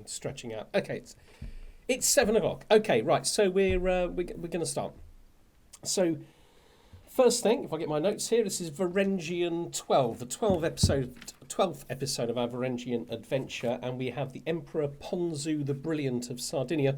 stretching out. Okay, it's 7 o'clock. Okay, right. So we're going to start. So first thing, if I get my notes here, this is Varangian 12, the 12th episode of our Varangian adventure, and we have the Emperor Ponzu the Brilliant of Sardinia.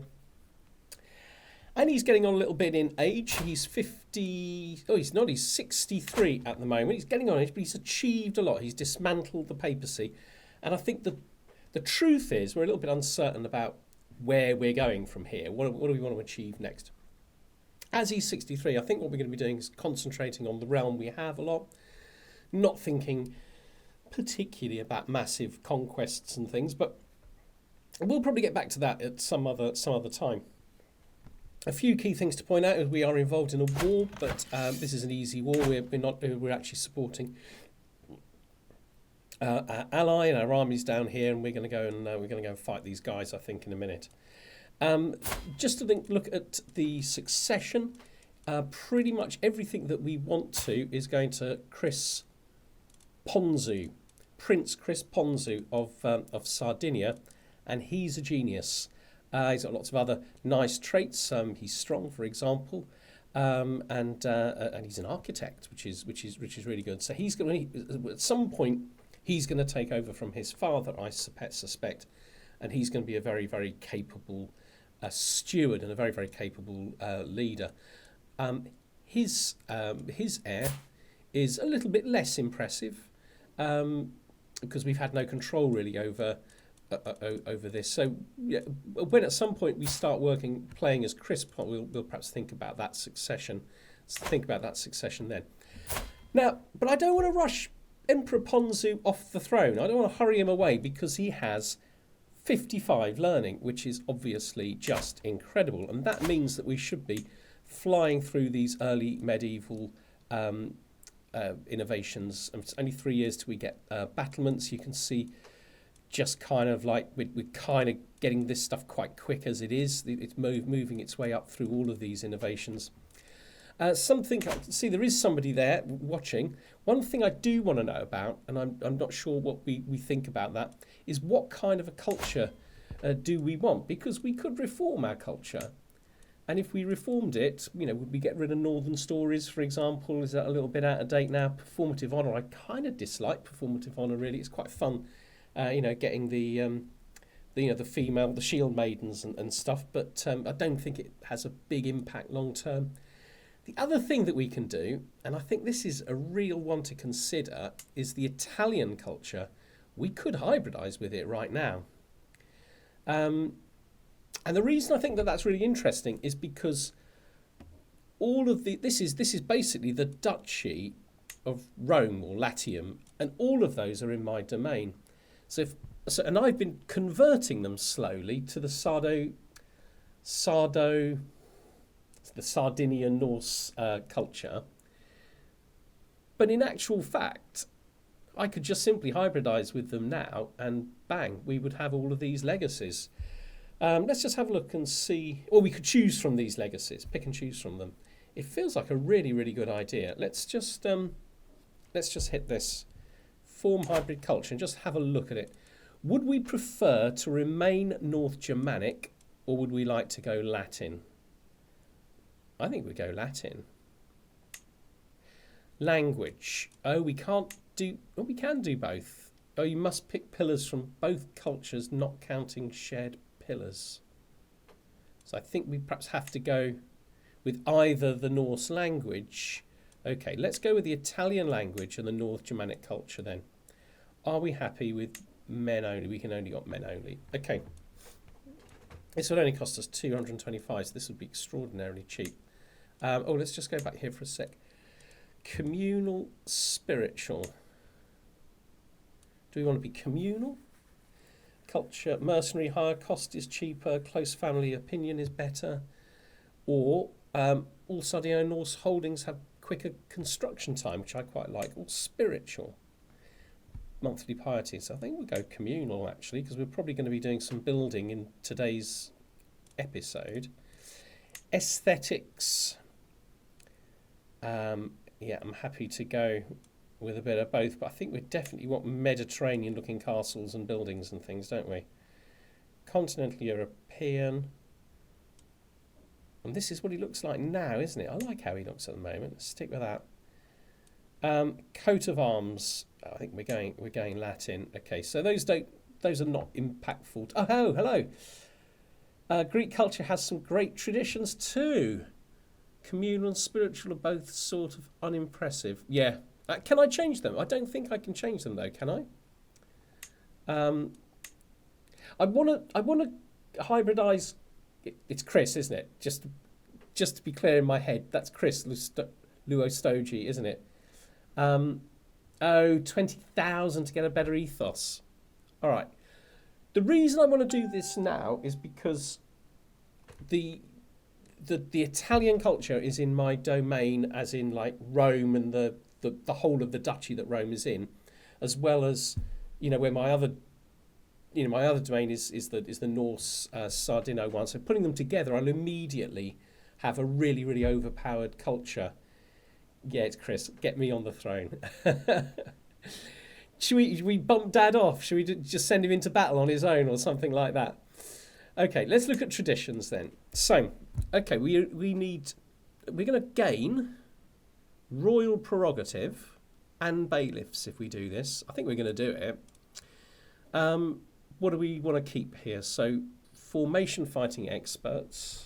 And he's getting on a little bit in age. He's 50... Oh, he's not. He's 63 at the moment. He's getting on in age, but he's achieved a lot. He's dismantled the papacy. And I think the truth is we're a little bit uncertain about where we're going from here. What do we want to achieve next? As he's 63, I think what we're going to be doing is concentrating on the realm we have a lot, not thinking particularly about massive conquests and things, but we'll probably get back to that at some other time. A few key things to point out is we are involved in a war, but this is an easy war. We're actually supporting our ally and our armies down here, and we're going to go and fight these guys, I think, in a minute. Just to look at the succession, pretty much everything that we want to is going to Chris Ponzu, Prince Chris Ponzu of Sardinia, and he's a genius. He's got lots of other nice traits. He's strong, for example, and he's an architect, which is really good. So he's going to, at some point, he's going to take over from his father, I suspect, and he's going to be a very, very capable steward and a very, very capable leader. His heir is a little bit less impressive because we've had no control really over this. So yeah, when at some point we start playing as Chris, we'll perhaps think about that succession. Then. Now, but I don't want to rush Emperor Ponzu off the throne. I don't want to hurry him away because he has 55 learning, which is obviously just incredible, and that means that we should be flying through these early medieval innovations. And it's only 3 years till we get battlements. You can see just kind of like we're kind of getting this stuff quite quick as it is. It's moving its way up through all of these innovations. Something I can see there is somebody there watching. One thing I do want to know about, and I'm not sure what we think about that, is what kind of a culture do we want? Because we could reform our culture. And if we reformed it, would we get rid of Northern stories, for example? Is that a little bit out of date now? Performative honour, I kind of dislike performative honour, really. It's quite fun, getting the female, the shield maidens and stuff, but I don't think it has a big impact long term. The other thing that we can do, and I think this is a real one to consider, is the Italian culture. We could hybridise with it right now. And the reason I think that that's really interesting is because all of this is basically the Duchy of Rome or Latium, and all of those are in my domain. And I've been converting them slowly to the the Sardinian Norse culture. But in actual fact, I could just simply hybridise with them now, and bang, we would have all of these legacies. Let's just have a look and see, or we could choose from these legacies, pick and choose from them. It feels like a really, really good idea. Let's just hit this form hybrid culture and just have a look at it. Would we prefer to remain North Germanic, or would we like to go Latin? I think we go Latin. Language. We can do both. You must pick pillars from both cultures, not counting shared pillars. So I think we perhaps have to go with either the Norse language. Okay, let's go with the Italian language and the North Germanic culture then. Are we happy with men only? We can only got men only. Okay. This would only cost us 225, so this would be extraordinarily cheap. Let's just go back here for a sec. Communal, spiritual. Do we want to be communal? Culture, mercenary, higher cost is cheaper, close family opinion is better. Or all Sardinia Norse holdings have quicker construction time, which I quite like. Or spiritual, monthly piety. So I think we'll go communal actually, because we're probably going to be doing some building in today's episode. Aesthetics. I'm happy to go with a bit of both, but I think we definitely want Mediterranean looking castles and buildings and things, don't we? Continental European. And this is what he looks like now, isn't it? I like how he looks at the moment. Let's stick with that. Coat of arms. I think we're going Latin. Okay, so those are not impactful. Oh, hello. Greek culture has some great traditions too. Communal and spiritual are both sort of unimpressive. Yeah. Can I change them? I don't think I can change them though, can I? I want to hybridize. It's Chris, isn't it? Just to be clear in my head, that's Chris Luostogi, isn't it? 20,000 to get a better ethos. All right. The reason I want to do this now is because the Italian culture is in my domain, as in like Rome and the whole of the duchy that Rome is in, as well as where my other domain is the Norse Sardino one. So putting them together, I'll immediately have a really, really overpowered culture. Yeah, it's Chris. Get me on the throne. Should we bump Dad off? Should we just send him into battle on his own or something like that? Okay, let's look at traditions then. So, okay, we're going to gain royal prerogative and bailiffs if we do this. I think we're going to do it. What do we want to keep here? So, formation fighting experts.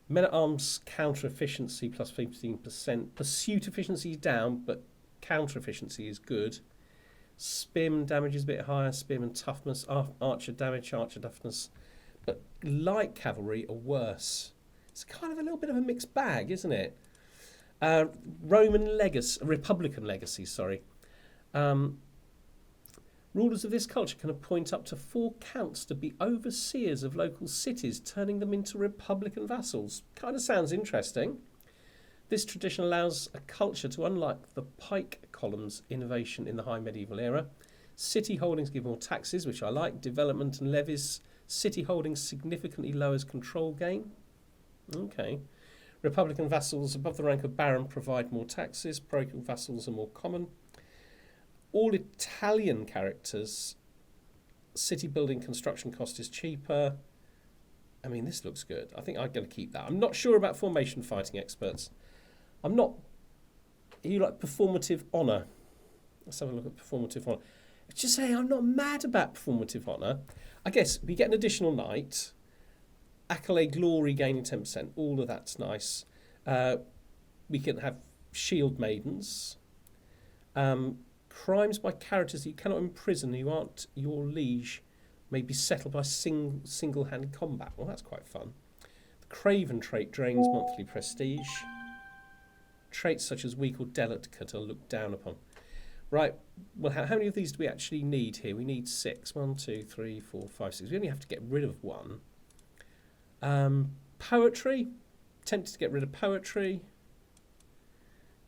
Men-at-arms counter efficiency plus 15%. Pursuit efficiency is down, but counter efficiency is good. Spearman damage is a bit higher. Spearman toughness. Archer damage, archer toughness. But light cavalry are worse. It's kind of a little bit of a mixed bag, isn't it? Republican legacy, sorry. Rulers of this culture can appoint up to 4 counts to be overseers of local cities, turning them into republican vassals. Kind of sounds interesting. This tradition allows a culture to unlock the pike columns innovation in the high medieval era. City holdings give more taxes, which I like. Development and levies. City holdings significantly lowers control gain. Okay. Republican vassals above the rank of baron provide more taxes. Parochial vassals are more common. All Italian characters, city building construction cost is cheaper. I mean, this looks good. I think I'm going to keep that. I'm not sure about formation fighting experts. Are you like performative honour? Let's have a look at performative honour. Just say I'm not mad about performative honour. I guess we get an additional knight. Accolade glory gaining 10%. All of that's nice. We can have shield maidens. Crimes by characters that you cannot imprison who aren't your liege may be settled by single-handed combat. Well, that's quite fun. The Craven trait drains monthly prestige. Traits such as weak or delicate are looked down upon. Right, well, how many of these do we actually need here? We need 6. 1, 2, 3, 4, 5, 6. We only have to get rid of 1. Poetry. Tempted to get rid of poetry.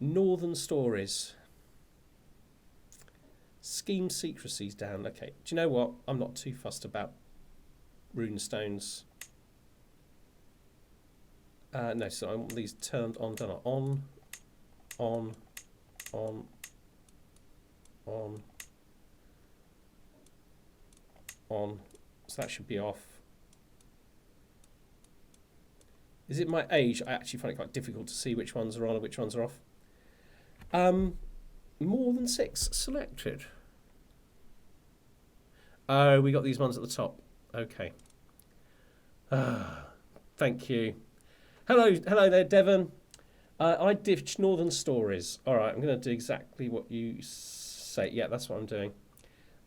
Northern stories. Scheme secrecy's down. Okay, do you know what? I'm not too fussed about runestones. No, so I want these turned on, done on. So that should be off. Is it my age? I actually find it quite difficult to see which ones are on and which ones are off. More than 6 selected. Oh, we got these ones at the top. Okay. Thank you. Hello there, Devon. I ditched Northern Stories. All right, I'm going to do exactly what you say. Yeah, that's what I'm doing.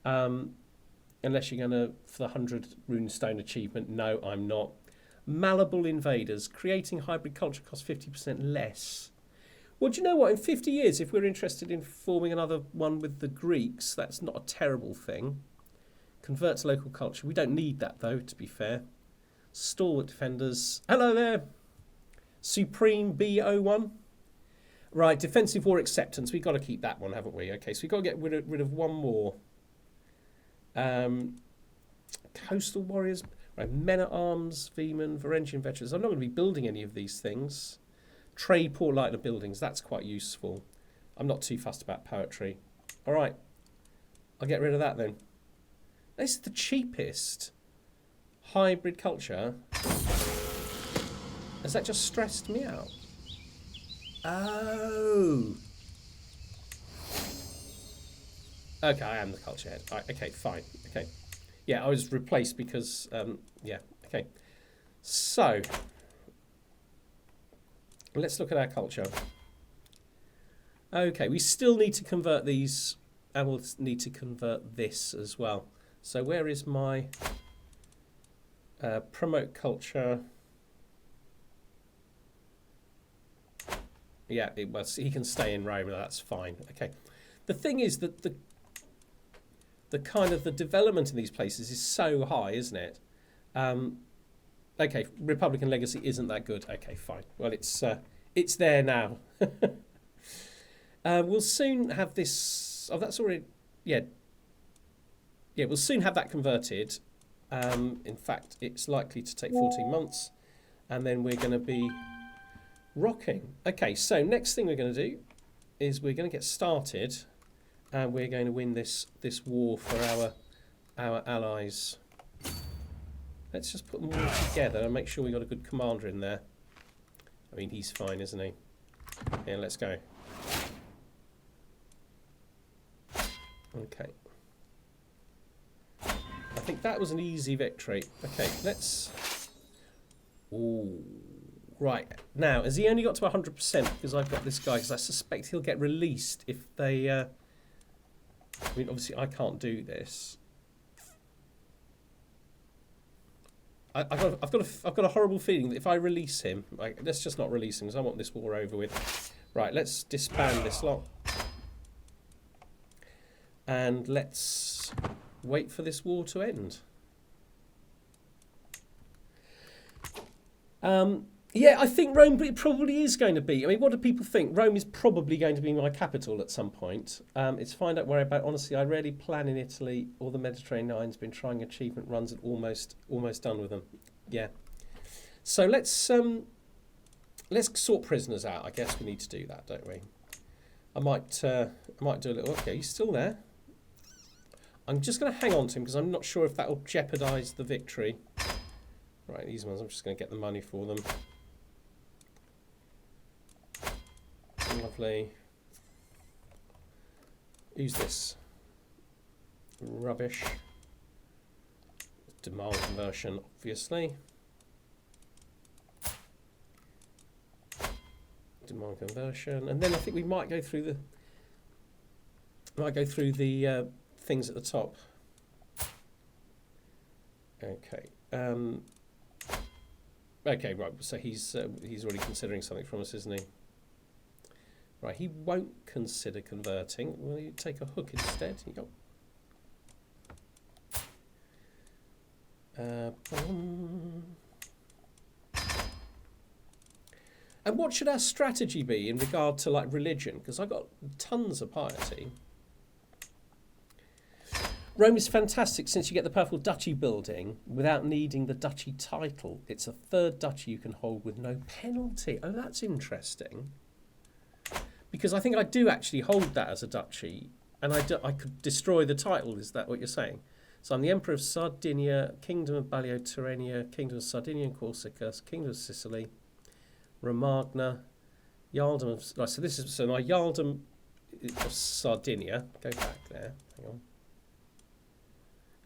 Unless you're going to, for the 100 runestone achievement, no, I'm not. Malleable invaders. Creating hybrid culture costs 50% less. Well, do you know what? In 50 years, if we're interested in forming another one with the Greeks, that's not a terrible thing. Convert to local culture. We don't need that, though, to be fair. Stalwart defenders. Hello there. Supreme B01. Right, defensive war acceptance. We've got to keep that one, haven't we? Okay, so we've got to get rid of one more. Coastal warriors. Right, men-at-arms, Veman, Varangian veterans. I'm not going to be building any of these things. Trade port lighter buildings. That's quite useful. I'm not too fussed about poetry. All right, I'll get rid of that then. This is the cheapest. hybrid culture. Has that just stressed me out? Oh. Okay, I am the culture head. Right, okay, fine. Okay. Yeah, I was replaced because, yeah, okay. So, let's look at our culture. Okay, we still need to convert these, and we'll need to convert this as well. So where is my promote culture? Yeah, he can stay in Rome, that's fine. Okay. The thing is that the kind of the development in these places is so high, isn't it? Okay, Republican legacy isn't that good. Okay, fine. Well, it's there now. We'll soon have this. Oh, that's already. Yeah. Yeah, we'll soon have that converted. In fact, it's likely to take 14 months, and then we're going to be rocking. Okay, so next thing we're going to do is we're going to get started. And we're going to win this war for our allies. Let's just put them all together and make sure we got a good commander in there. I mean, he's fine, isn't he? Yeah, let's go. Okay. I think that was an easy victory. Okay, let's... Ooh. Right. Now, has he only got to 100% because I've got this guy? Because I suspect he'll get released if they... I mean, obviously, I can't do this. I've got a horrible feeling that if I release him, let's just not release him because I want this war over with. Right, let's disband this lot, and let's wait for this war to end. Yeah, I think Rome probably is going to be. I mean, what do people think? Rome is probably going to be my capital at some point. It's find out where about. Honestly, I rarely plan in Italy or the Mediterranean. I've been trying achievement runs and almost done with them. Yeah. So let's sort prisoners out. I guess we need to do that, don't we? I might do a little. Okay, he's still there. I'm just going to hang on to him because I'm not sure if that will jeopardise the victory. Right, these ones. I'm just going to get the money for them. Lovely. Who's this? Rubbish. Demand conversion, obviously. Demand conversion, and then I think we might go through the things at the top. Okay. Okay, right. So he's already considering something from us, isn't he? Right, he won't consider converting. Will you take a hook instead? You go. And what should our strategy be in regard to like religion? Because I've got tons of piety. Rome is fantastic since you get the powerful duchy building without needing the duchy title. It's a third duchy you can hold with no penalty. Oh, that's interesting. Because I think I do actually hold that as a duchy, and I could destroy the title. Is that what you're saying? So I'm the Emperor of Sardinia, Kingdom of Balio-Tyrrhenia, Kingdom of Sardinia and Corsica, Kingdom of Sicily, Romagna, Jarldom of... Right, so this is... So my Jarldom of Sardinia, go back there, hang on.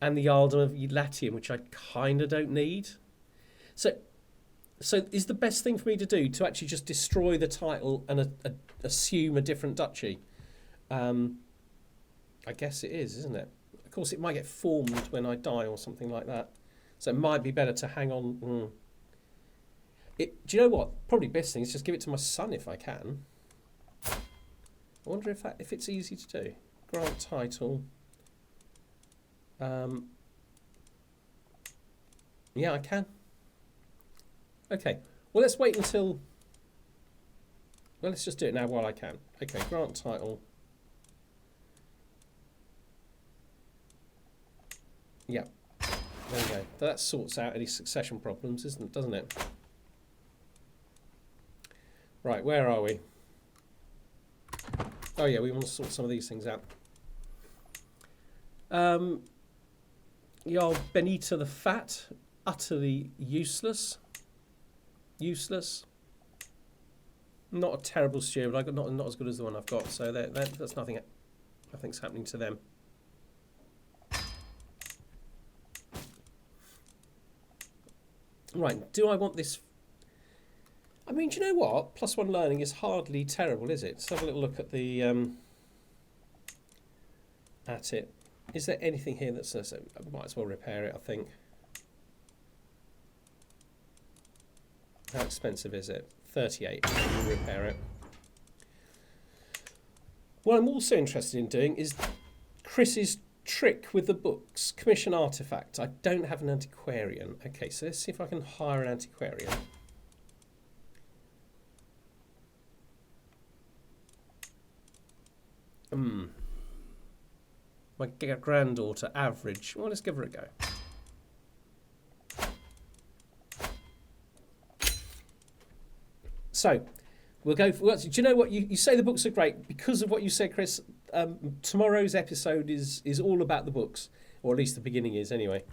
And the Jarldom of Latium, which I kind of don't need. So is the best thing for me to do to actually just destroy the title and assume a different duchy? I guess it is, isn't it? Of course, it might get formed when I die or something like that. So it might be better to hang on. Do you know what? Probably best thing is just give it to my son if I can. I wonder if it's easy to do. Grant title. Yeah, I can. Okay. Well, let's wait until... Well, let's just do it now while I can. Okay, grant title. Yeah. There we go. That sorts out any succession problems, doesn't it? Right, where are we? Oh yeah, we want to sort some of these things out. Jarl Benita the Fat utterly useless. Useless. Not a terrible steer, but I got not as good as the one I've got. So that's nothing. Nothing's happening to them. Right. Do I want this? I mean, do you know what? +1 learning is hardly terrible, is it? Let's have a little look at the at it. Is there anything here that says I might as well repair it? I think. How expensive is it? 38. We'll repair it. What I'm also interested in doing is Chris's trick with the books. Commission artifact. I don't have an antiquarian. Okay, so let's see if I can hire an antiquarian. My granddaughter, average. Well, let's give her a go. So, we'll go for... Do you know what? You say the books are great. Because of what you said, Chris, tomorrow's episode is all about the books. Or at least the beginning is, anyway.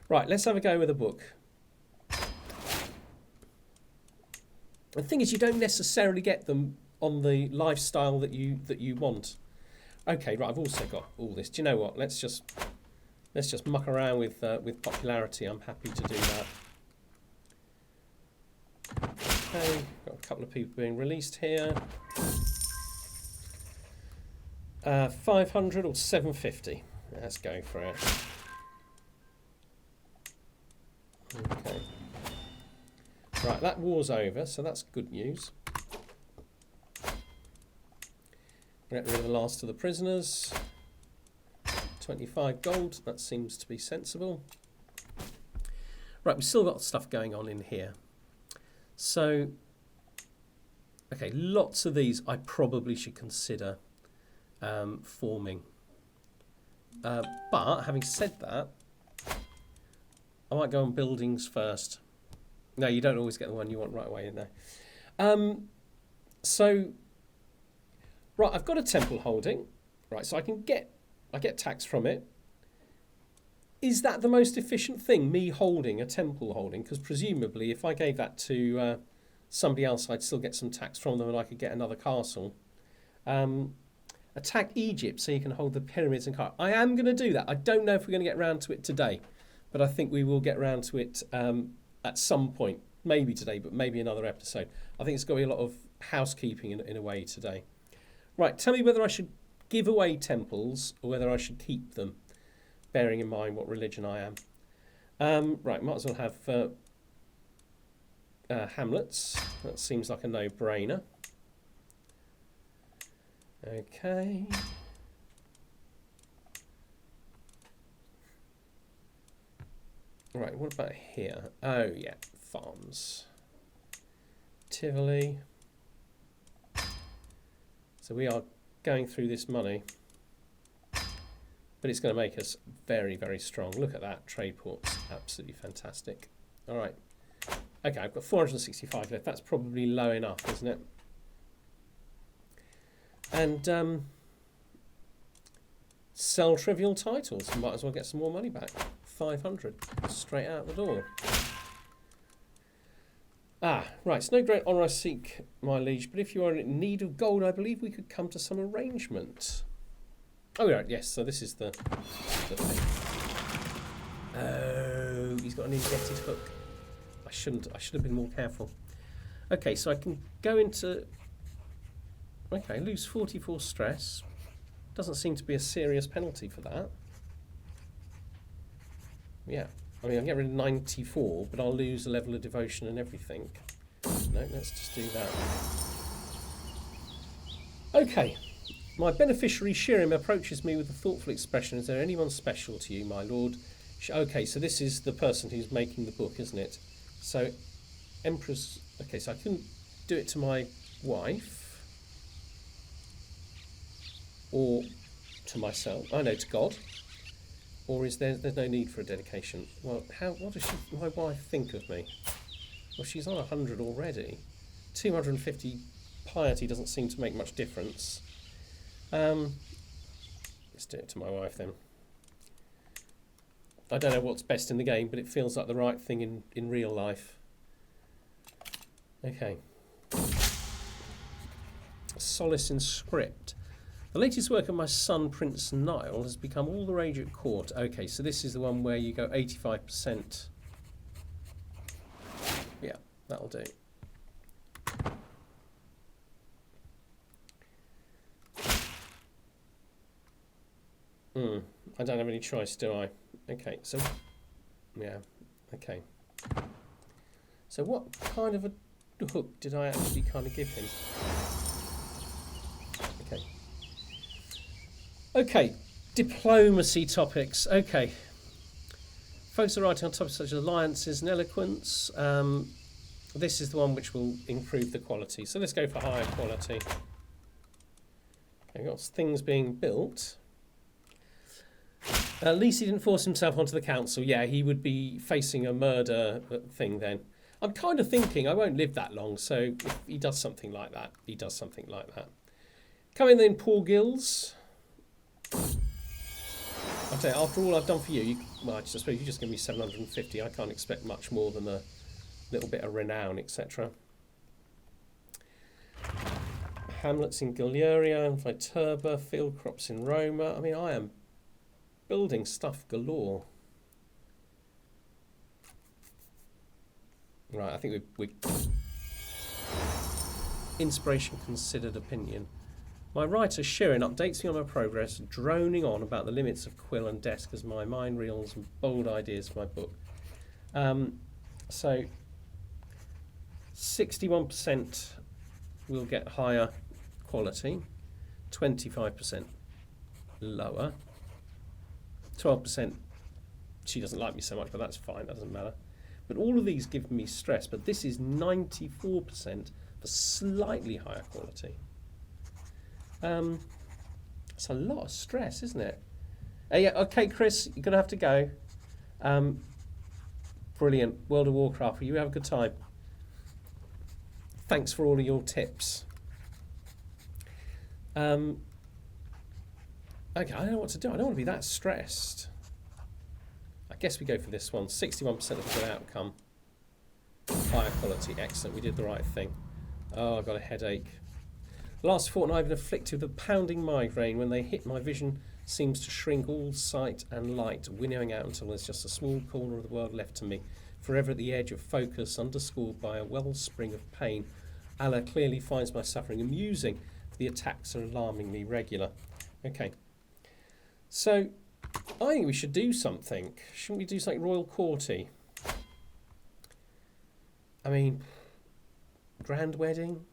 Right, let's have a go with a book. The thing is, you don't necessarily get them on the lifestyle that you want. Okay, right, I've also got all this. Do you know what? Let's just muck around with popularity. I'm happy to do that. Okay, got a couple of people being released here. 500 or 750. Let's go for it. Okay. Right, that war's over, so that's good news. Get rid of the last of the prisoners. 25 gold, that seems to be sensible. Right, we've still got stuff going on in here. So, okay, lots of these I probably should consider forming. But having said that, I might go on buildings first. No, you don't always get the one you want right away in there. So, right, I've got a temple holding. Right, so I get tax from it. Is that the most efficient thing, me holding a temple holding? Because presumably if I gave that to somebody else, I'd still get some tax from them and I could get another castle. Attack Egypt so you can hold the pyramids and I am going to do that. I don't know if we're going to get round to it today, but I think we will get round to it at some point. Maybe today, but maybe another episode. I think it's got to be a lot of housekeeping in a way today. Right, tell me whether I should give away temples or whether I should keep them, bearing in mind what religion I am. Right, might as well have hamlets. That seems like a no-brainer. Okay. Right, what about here? Oh, yeah, farms. Tivoli. So we are going through this money. But it's going to make us very, very strong. Look at that. Trade ports. Absolutely fantastic. All right. Okay, I've got 465 left. That's probably low enough, isn't it? And sell trivial titles. Might as well get some more money back. 500. Straight out the door. Ah, right. It's no great honour I seek, my liege, but if you are in need of gold, I believe we could come to some arrangement. Oh, right, yes, so this is the thing. Oh, he's got an injected hook. I should have been more careful. Okay, so I can go into... Okay, lose 44 stress. Doesn't seem to be a serious penalty for that. Yeah, I mean, I'll get rid of 94, but I'll lose a level of devotion and everything. No, let's just do that. Okay. My beneficiary Shirim approaches me with a thoughtful expression. Is there anyone special to you, my lord? Okay, so this is the person who's making the book, isn't it? So, Empress... Okay, so I couldn't do it to my wife. Or to myself. I know, to God. Or is there's no need for a dedication? Well, what does my wife think of me? Well, she's on 100 already. 250 piety doesn't seem to make much difference. Let's do it to my wife then. I don't know what's best in the game, but it feels like the right thing in real life. Okay. Solace in script. The latest work of my son, Prince Niall, has become all the rage at court. Okay, so this is the one where you go 85%. Yeah, that'll do. I don't have any choice, do I? Okay, so, yeah, okay. So what kind of a hook did I actually kind of give him? Okay. Okay, diplomacy topics. Okay. Folks are writing on topics such as alliances and eloquence. This is the one which will improve the quality. So let's go for higher quality. We've got things being built. At least he didn't force himself onto the council. Yeah, he would be facing a murder thing then. I'm kind of thinking I won't live that long, so if he does something like that, he does something like that. Come in then, Paul Gills. I'll tell you, after all I've done for you, well, I suppose you just give me 750. I can't expect much more than a little bit of renown, etc. Hamlets in Galeria and Viterba, field crops in Roma. I mean, I am building stuff galore. Right, I think we inspiration considered opinion. My writer Shirin updates me on my progress, droning on about the limits of quill and desk as my mind reels and bold ideas for my book. So 61% will get higher quality, 25% lower, 12% she doesn't like me so much, but that's fine, that doesn't matter. But all of these give me stress, but this is 94% for slightly higher quality. It's a lot of stress, isn't it? Yeah, okay, Chris, you're going to have to go. Brilliant. World of Warcraft, you have a good time. Thanks for all of your tips. Okay, I don't know what to do. I don't want to be that stressed. I guess we go for this one. 61% of a good outcome. Higher quality. Excellent. We did the right thing. Oh, I've got a headache. Last fortnight I've been afflicted with a pounding migraine. When they hit, my vision seems to shrink all sight and light, winnowing out until there's just a small corner of the world left to me, forever at the edge of focus, underscored by a wellspring of pain. Allah clearly finds my suffering amusing, for the attacks are alarmingly regular. Okay. So, I think we should do something. Shouldn't we do something Royal Courty? I mean, grand wedding,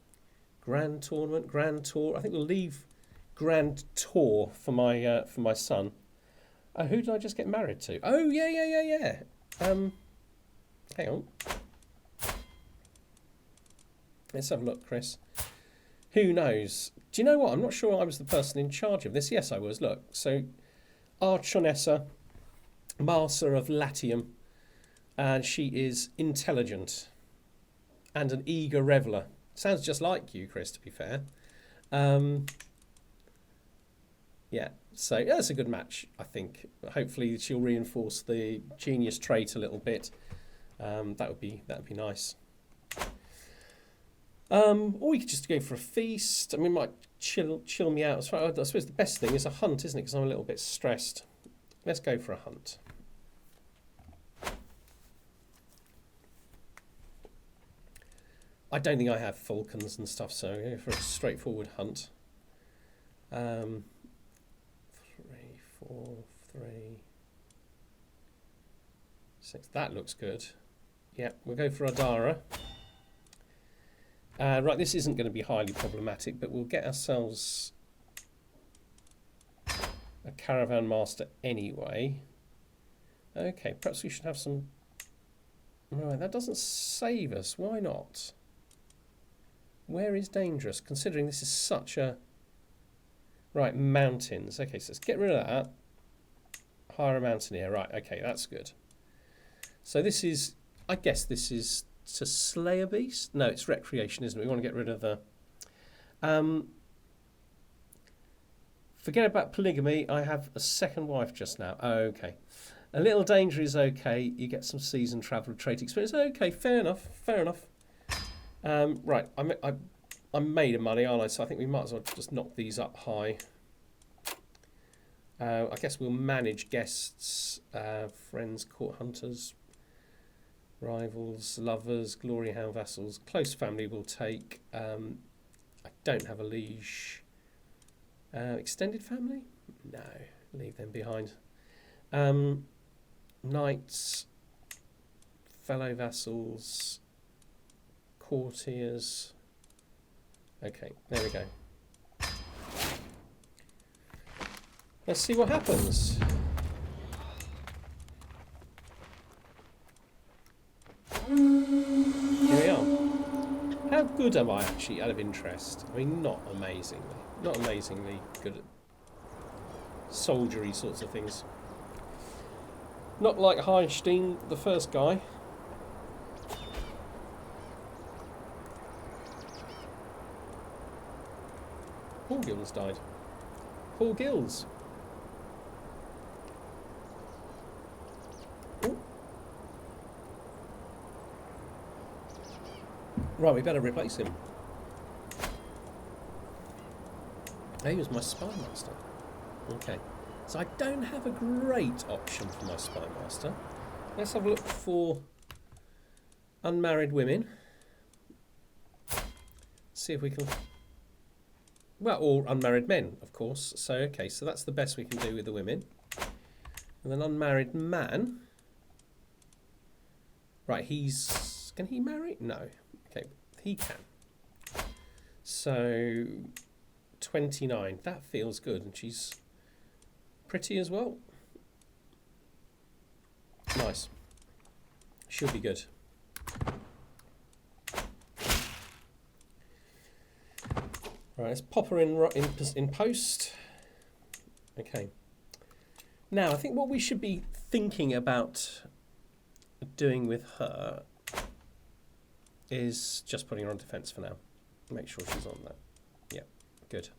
grand tournament, grand tour. I think we'll leave grand tour for my son. Who did I just get married to? Oh, yeah. Hang on. Let's have a look, Chris. Who knows? Do you know what? I'm not sure I was the person in charge of this. Yes, I was. Look, so Archonessa, Marsa of Latium, and she is intelligent and an eager reveller. Sounds just like you, Chris, to be fair. Yeah, so that's a good match, I think. Hopefully she'll reinforce the genius trait a little bit. That would be nice. Or we could just go for a feast. I mean, it might chill me out. I suppose the best thing is a hunt, isn't it? Because I'm a little bit stressed. Let's go for a hunt. I don't think I have falcons and stuff, so go for a straightforward hunt. 3, 4, 3, 6. That looks good. Yeah, we'll go for Adara. Right, this isn't going to be highly problematic, but we'll get ourselves a caravan master anyway. Okay, perhaps we should have some... Right, that doesn't save us. Why not? Where is dangerous, considering this is such a... Right, mountains. Okay, so let's get rid of that. Hire a mountaineer. Right, okay, that's good. So this is... I guess this is to slay a beast? No, it's recreation, isn't it? We want to get rid of the... forget about polygamy. I have a second wife just now. Oh, okay. A little danger is okay. You get some seasoned travel trade experience. Okay, fair enough. Fair enough. Right, I'm made of money, aren't I? So I think we might as well just knock these up high. I guess we'll manage guests, friends, court hunters, rivals, lovers, glory hound vassals. Close family will take. I don't have a liege. Extended family? No, leave them behind. Knights, fellow vassals, courtiers. Okay, there we go. Let's see what happens. Here we are. How good am I actually, out of interest? I mean, not amazingly. Not amazingly good at soldiery sorts of things. Not like Haestein, the first guy. Paul Gills died. Paul Gills. Ooh. Right, we better replace him. He was my spy master. Okay. So I don't have a great option for my spy master. Let's have a look for unmarried women. See if we can... Well, or unmarried men, of course. So, okay, so that's the best we can do with the women. And then unmarried man. Right, he's... Can he marry? No. Okay, he can. So, 29. That feels good. And she's pretty as well. Nice. Should be good. Right, let's pop her in post. Okay. Now, I think what we should be thinking about doing with her is just putting her on defence for now. Make sure she's on that. Yeah, good.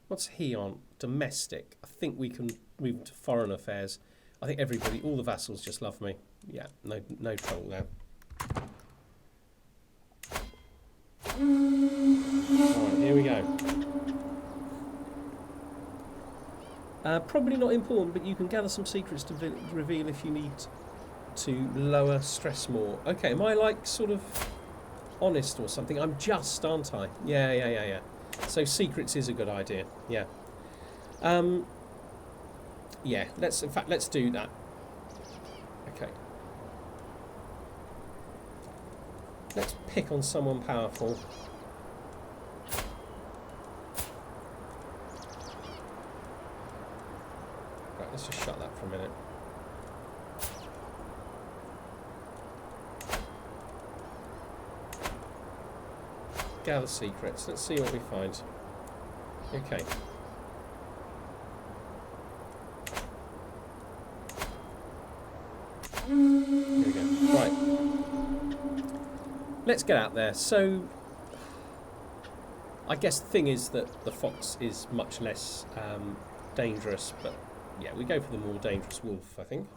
What's he on? Domestic. I think we can move to foreign affairs. I think everybody, all the vassals just love me. Yeah, no trouble there. Alright, here we go. Probably not important, but you can gather some secrets to reveal if you need to lower stress more. Okay, am I like sort of honest or something? I'm just, aren't I? Yeah. So secrets is a good idea. Yeah. Yeah, let's do that. Okay. Let's pick on someone powerful. Right, let's just shut that for a minute. Gather secrets. Let's see what we find. Okay. Here we go. Right. Let's get out there. So, I guess the thing is that the fox is much less dangerous, but yeah, we go for the more dangerous wolf, I think.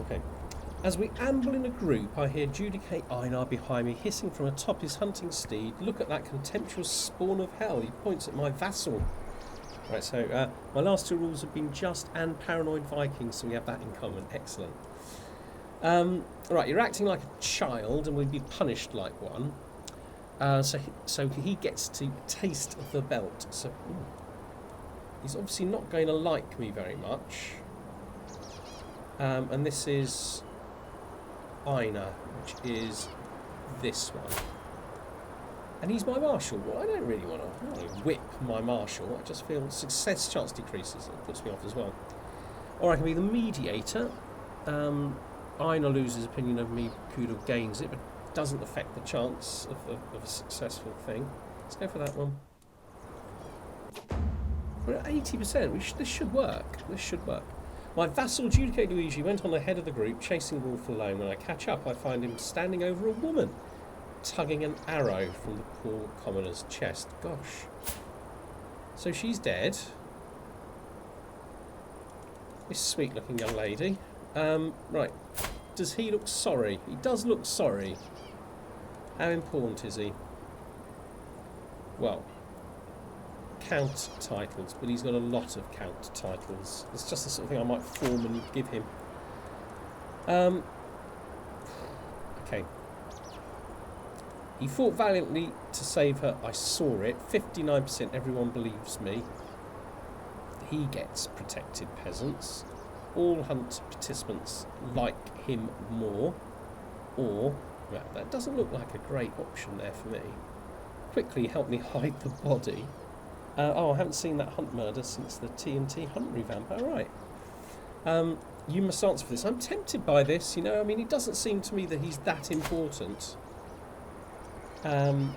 Okay. As we amble in a group, I hear Judicate Einar behind me, hissing from atop his hunting steed. Look at that contemptuous spawn of hell. He points at my vassal. Right, so my last two rules have been just and paranoid Vikings, so we have that in common. Excellent. Right, you're acting like a child and we'd be punished like one. So he gets to taste the belt. So he's obviously not going to like me very much. And this is Einar, which is this one. And he's my marshal. Well, I don't really want to whip my marshal. I just feel success chance decreases. It puts me off as well. Or I can be the mediator. Einar loses opinion of me, Kudo gains it, but doesn't affect the chance of a successful thing. Let's go for that one. We're at 80%. This should work. This should work. My vassal Judicate Luigi went on ahead of the group, chasing Wolf alone. When I catch up, I find him standing over a woman. tugging an arrow from the poor commoner's chest. Gosh. So she's dead. This sweet-looking young lady. Right. Does he look sorry? He does look sorry. How important is he? Well, count titles, but he's got a lot of count titles. It's just the sort of thing I might form and give him. Okay. He fought valiantly to save her. I saw it. 59% everyone believes me. He gets protected peasants. All hunt participants like him more. Or, well, that doesn't look like a great option there for me. Quickly help me hide the body. Oh, I haven't seen that hunt murder since the TNT hunt revamp. All right. You must answer for this. I'm tempted by this, you know. I mean, it doesn't seem to me that he's that important. I mean,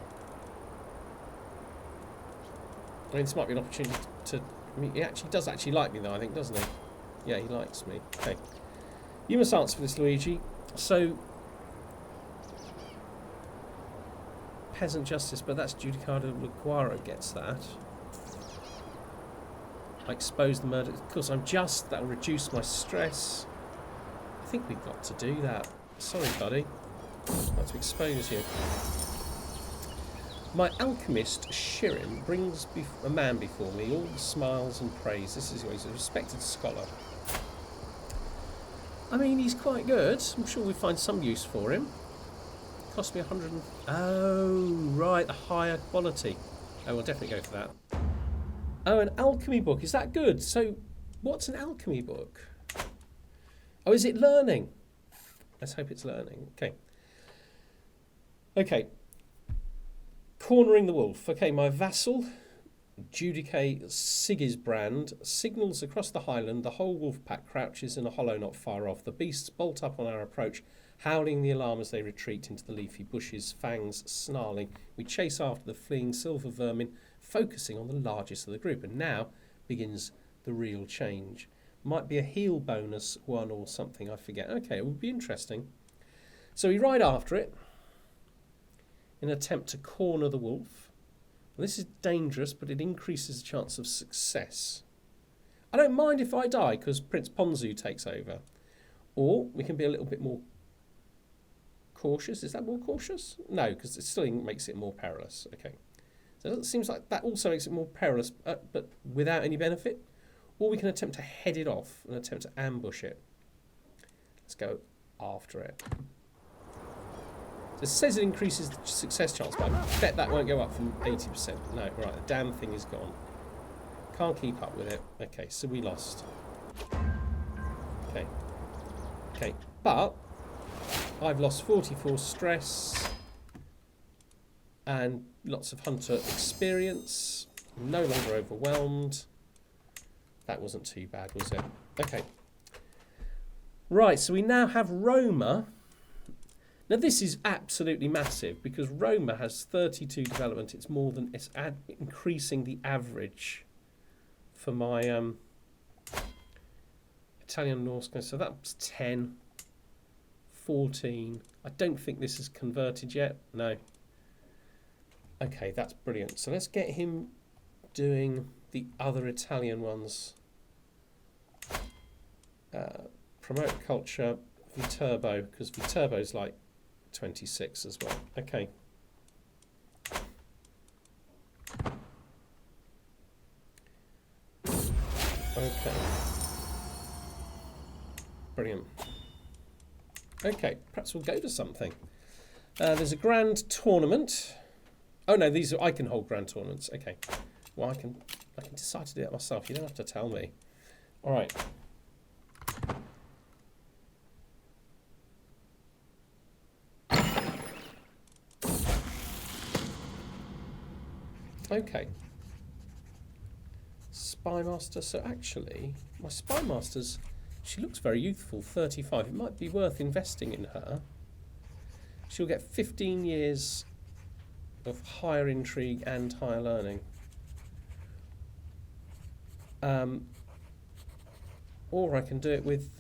this might be an opportunity to... I mean, he actually does like me, though, I think, doesn't he? Yeah, he likes me. Okay. You must answer for this, Luigi. So... Peasant justice, but that's Judicata Laguara gets that. I expose the murder. Of course, that'll reduce my stress. I think we've got to do that. Sorry, buddy. I've got to expose you. My alchemist, Shirin, brings a man before me, all smiles and praise. He's a respected scholar. I mean, he's quite good. I'm sure we'll find some use for him. Cost me 100 and... Oh, right, the higher quality. Oh, we'll definitely go for that. Oh, an alchemy book. Is that good? So, what's an alchemy book? Oh, is it learning? Let's hope it's learning. Okay. Okay. Cornering the wolf. Okay, my vassal, Judice Sigisbrand, signals across the highland. The whole wolf pack crouches in a hollow not far off. The beasts bolt up on our approach, howling the alarm as they retreat into the leafy bushes, fangs snarling. We chase after the fleeing silver vermin, focusing on the largest of the group. And now begins the real change. Might be a heal bonus one or something, I forget. Okay, it would be interesting. So we ride after it in an attempt to corner the wolf. Well, this is dangerous, but it increases the chance of success. I don't mind if I die, because Prince Ponzu takes over. Or we can be a little bit more cautious. Is that more cautious? No, because it still makes it more perilous. Okay. So it seems like that also makes it more perilous, but without any benefit. Or we can attempt to head it off and attempt to ambush it. Let's go after it. So it says it increases the success chance, but I bet that won't go up from 80%. No, right, the damn thing is gone. Can't keep up with it. Okay, so we lost. Okay. Okay, but I've lost 44 stress and lots of hunter experience. I'm no longer overwhelmed. That wasn't too bad, was it? Okay. Right, so we now have Roma. Now this is absolutely massive because Roma has 32 development. It's more than it's increasing the average for my Italian Norse. So that's 10, 14. I don't think this is converted yet. No. Okay, that's brilliant. So let's get him doing the other Italian ones. Promote culture, Viterbo, because Viterbo's like 26 as well. Okay. Okay. Brilliant. Okay, perhaps we'll go to something. There's a grand tournament. Oh no, these are I can hold grand tournaments. Okay. Well, I can decide to do that myself. You don't have to tell me. All right. Okay. Spymaster. So actually, my Spymaster's, she looks very youthful, 35. It might be worth investing in her. She'll get 15 years of higher intrigue and higher learning. Or I can do it with,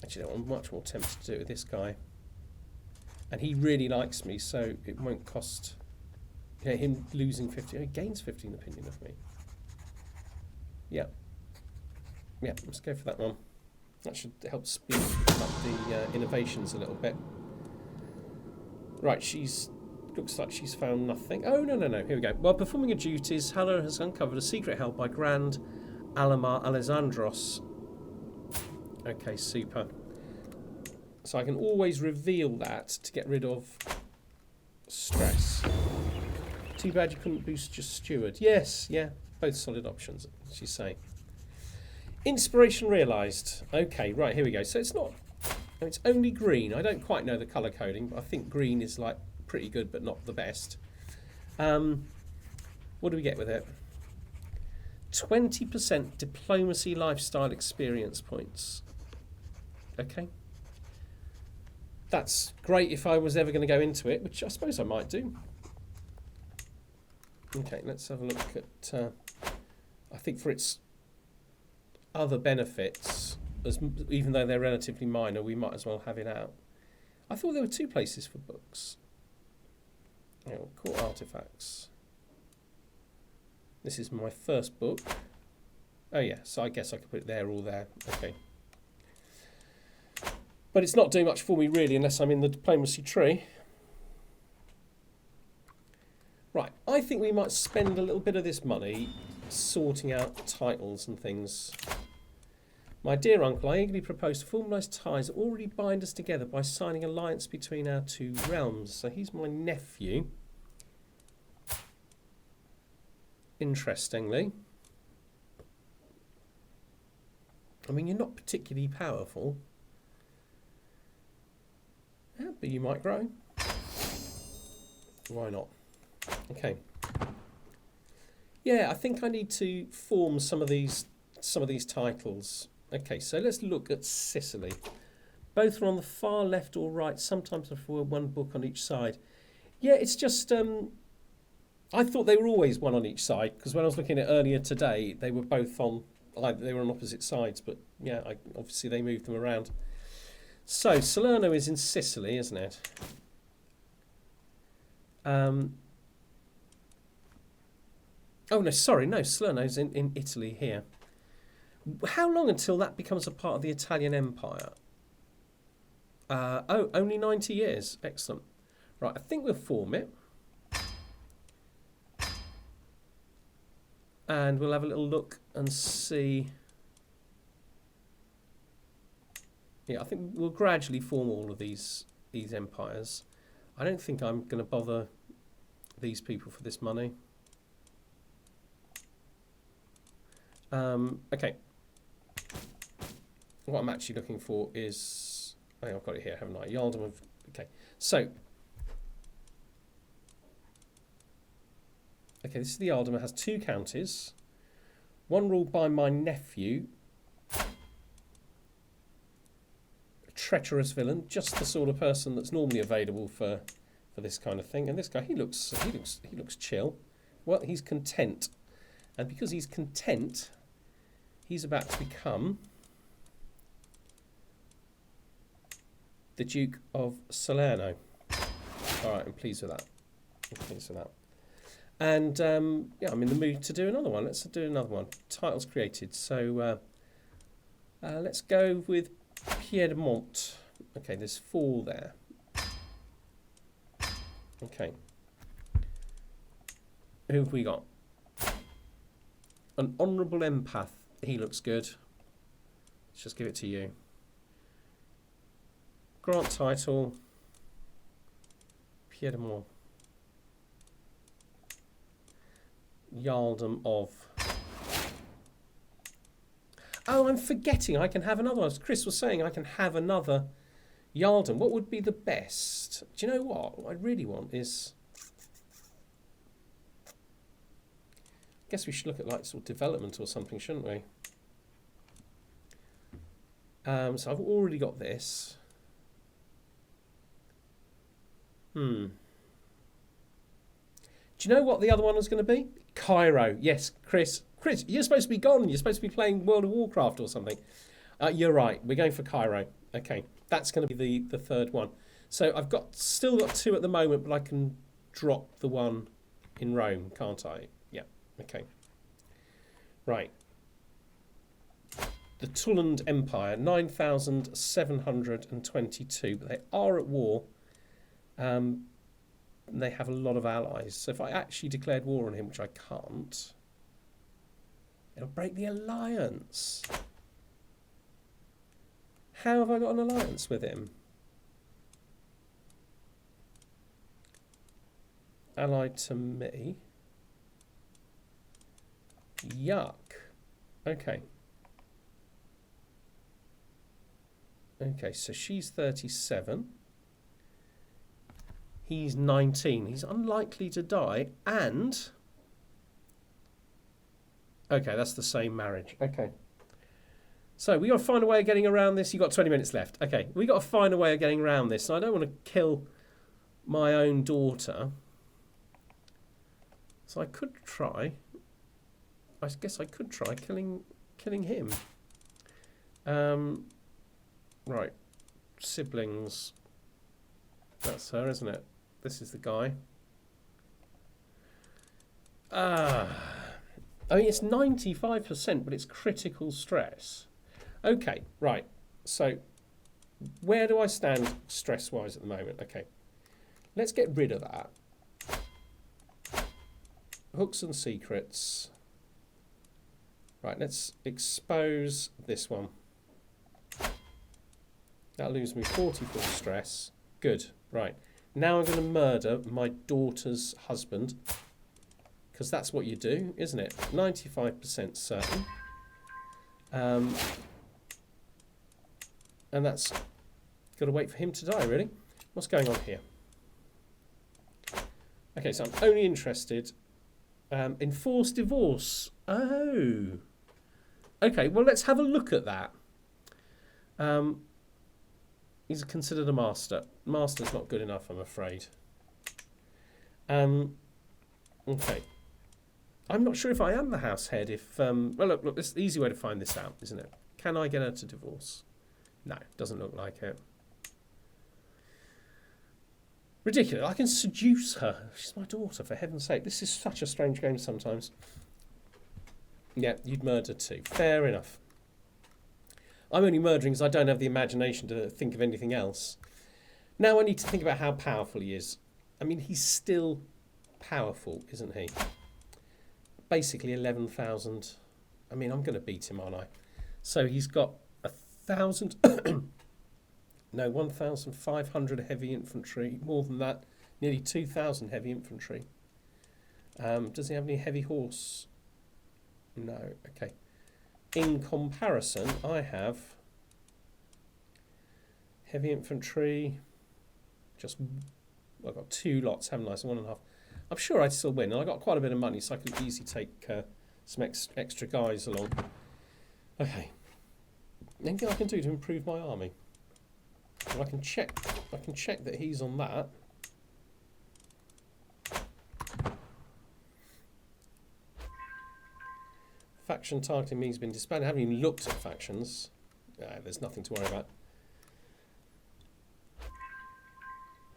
actually I'm much more tempted to do it with this guy. And he really likes me, so it won't cost him losing 15. He gains 15 opinion of me. Yeah. Yeah, let's go for that one. That should help speed up the innovations a little bit. Right, looks like she's found nothing. Oh, no. Here we go. While performing her duties, Hella has uncovered a secret held by Grand Alamar Alessandros. Okay, super. So I can always reveal that to get rid of stress. Too bad you couldn't boost your steward. Yes, yeah, both solid options, she's saying. Inspiration realised. Okay, right, here we go. So it's only green. I don't quite know the colour coding, but I think green is like pretty good, but not the best. What do we get with it? 20% diplomacy lifestyle experience points. Okay. That's great if I was ever going to go into it, which I suppose I might do. Okay, let's have a look at... I think for its other benefits, even though they're relatively minor, we might as well have it out. I thought there were 2 places for books. Oh, court artifacts. This is my first book. Oh yeah, so I guess I could put it there or there. Okay. But it's not doing much for me really unless I'm in the diplomacy tree. Right, I think we might spend a little bit of this money sorting out titles and things. My dear uncle, I eagerly propose to formalise ties that already bind us together by signing an alliance between our 2 realms. So he's my nephew. Interestingly. I mean, you're not particularly powerful. Yeah, but you might grow. Why not? Okay. Yeah, I think I need to form some of these titles. Okay, so let's look at Sicily. Both are on the far left or right, sometimes for 1 book on each side. Yeah, it's just I thought they were always 1 on each side, because when I was looking at it earlier today, they were both on they were on opposite sides, but yeah, obviously they moved them around. So, Salerno is in Sicily, isn't it? Oh, no, sorry, no, Salerno's in Italy here. How long until that becomes a part of the Italian Empire? Oh, only 90 years. Excellent. Right, I think we'll form it. And we'll have a little look and see... Yeah, I think we'll gradually form all of these empires. I don't think I'm going to bother these people for this money. Okay. What I'm actually looking for is... Oh, I've got it here, haven't I? Yaldom of... Okay, so... Okay, this is the Yaldom. It has 2 counties. 1 ruled by my nephew... treacherous villain, just the sort of person that's normally available for this kind of thing. And this guy, he looks chill. Well, he's content, and because he's content, he's about to become the Duke of Salerno. All right, I'm pleased with that. And yeah, I'm in the mood to do another one. Let's do another one. Titles created. So let's go with Piedmont. Okay, there's 4 there. Okay. Who have we got? An honourable empath. He looks good. Let's just give it to you. Grant title. Piedmont. Yaldom of... Oh, I'm forgetting I can have another one. As Chris was saying, I can have another Yaldom. What would be the best? Do you know what? What I really want is... I guess we should look at like sort of development or something, shouldn't we? So I've already got this. Do you know what the other one was going to be? Cairo. Yes, Chris. Chris, you're supposed to be gone. You're supposed to be playing World of Warcraft or something. You're right. We're going for Cairo. Okay, that's going to be the 3rd one. So I've still got 2 at the moment, but I can drop the one in Rome, can't I? Yeah, okay. Right. The Tulland Empire, 9,722, but they are at war. And they have a lot of allies. So if I actually declared war on him, which I can't, it'll break the alliance. How have I got an alliance with him? Allied to me. Yuck. Okay. Okay, so she's 37. He's 19. He's unlikely to die. And... okay, that's the same marriage. Okay. So we got to find a way of getting around this. You've got 20 minutes left. Okay, we got to find a way of getting around this. And I don't want to kill my own daughter. So I could try. I guess I could try killing him. Right. Siblings. That's her, isn't it? This is the guy. I mean, it's 95%, but it's critical stress. Okay, right. So, where do I stand stress-wise at the moment? Okay. Let's get rid of that. Hooks and secrets. Right, let's expose this one. That'll lose me 44 stress. Good. Right. Now I'm going to murder my daughter's husband. Because that's what you do, isn't it? 95% certain. And that's got to wait for him to die, really. What's going on here? Okay, so I'm only interested in forced divorce. Oh. Okay, well, let's have a look at that. He's considered a master. Master's not good enough, I'm afraid. Okay. I'm not sure if I am the house head. If well, look, this is the easy way to find this out, isn't it? Can I get her to divorce? No, doesn't look like it. Ridiculous. I can seduce her. She's my daughter, for heaven's sake. This is such a strange game sometimes. Yeah, you'd murder too. Fair enough. I'm only murdering because I don't have the imagination to think of anything else. Now I need to think about how powerful he is. I mean, he's still powerful, isn't he? Basically 11,000. I mean, I'm going to beat him, aren't I? So he's got 1,000... no, 1,500 heavy infantry. More than that, nearly 2,000 heavy infantry. Does he have any heavy horse? No, okay. In comparison, I have heavy infantry. I've got 2 lots, haven't I? So 1.5. I'm sure I'd still win. And I got quite a bit of money, so I could easily take some extra guys along. Okay. Anything I can do to improve my army? Well, I can check that he's on that. Faction targeting me has been disbanded. I haven't even looked at factions. There's nothing to worry about.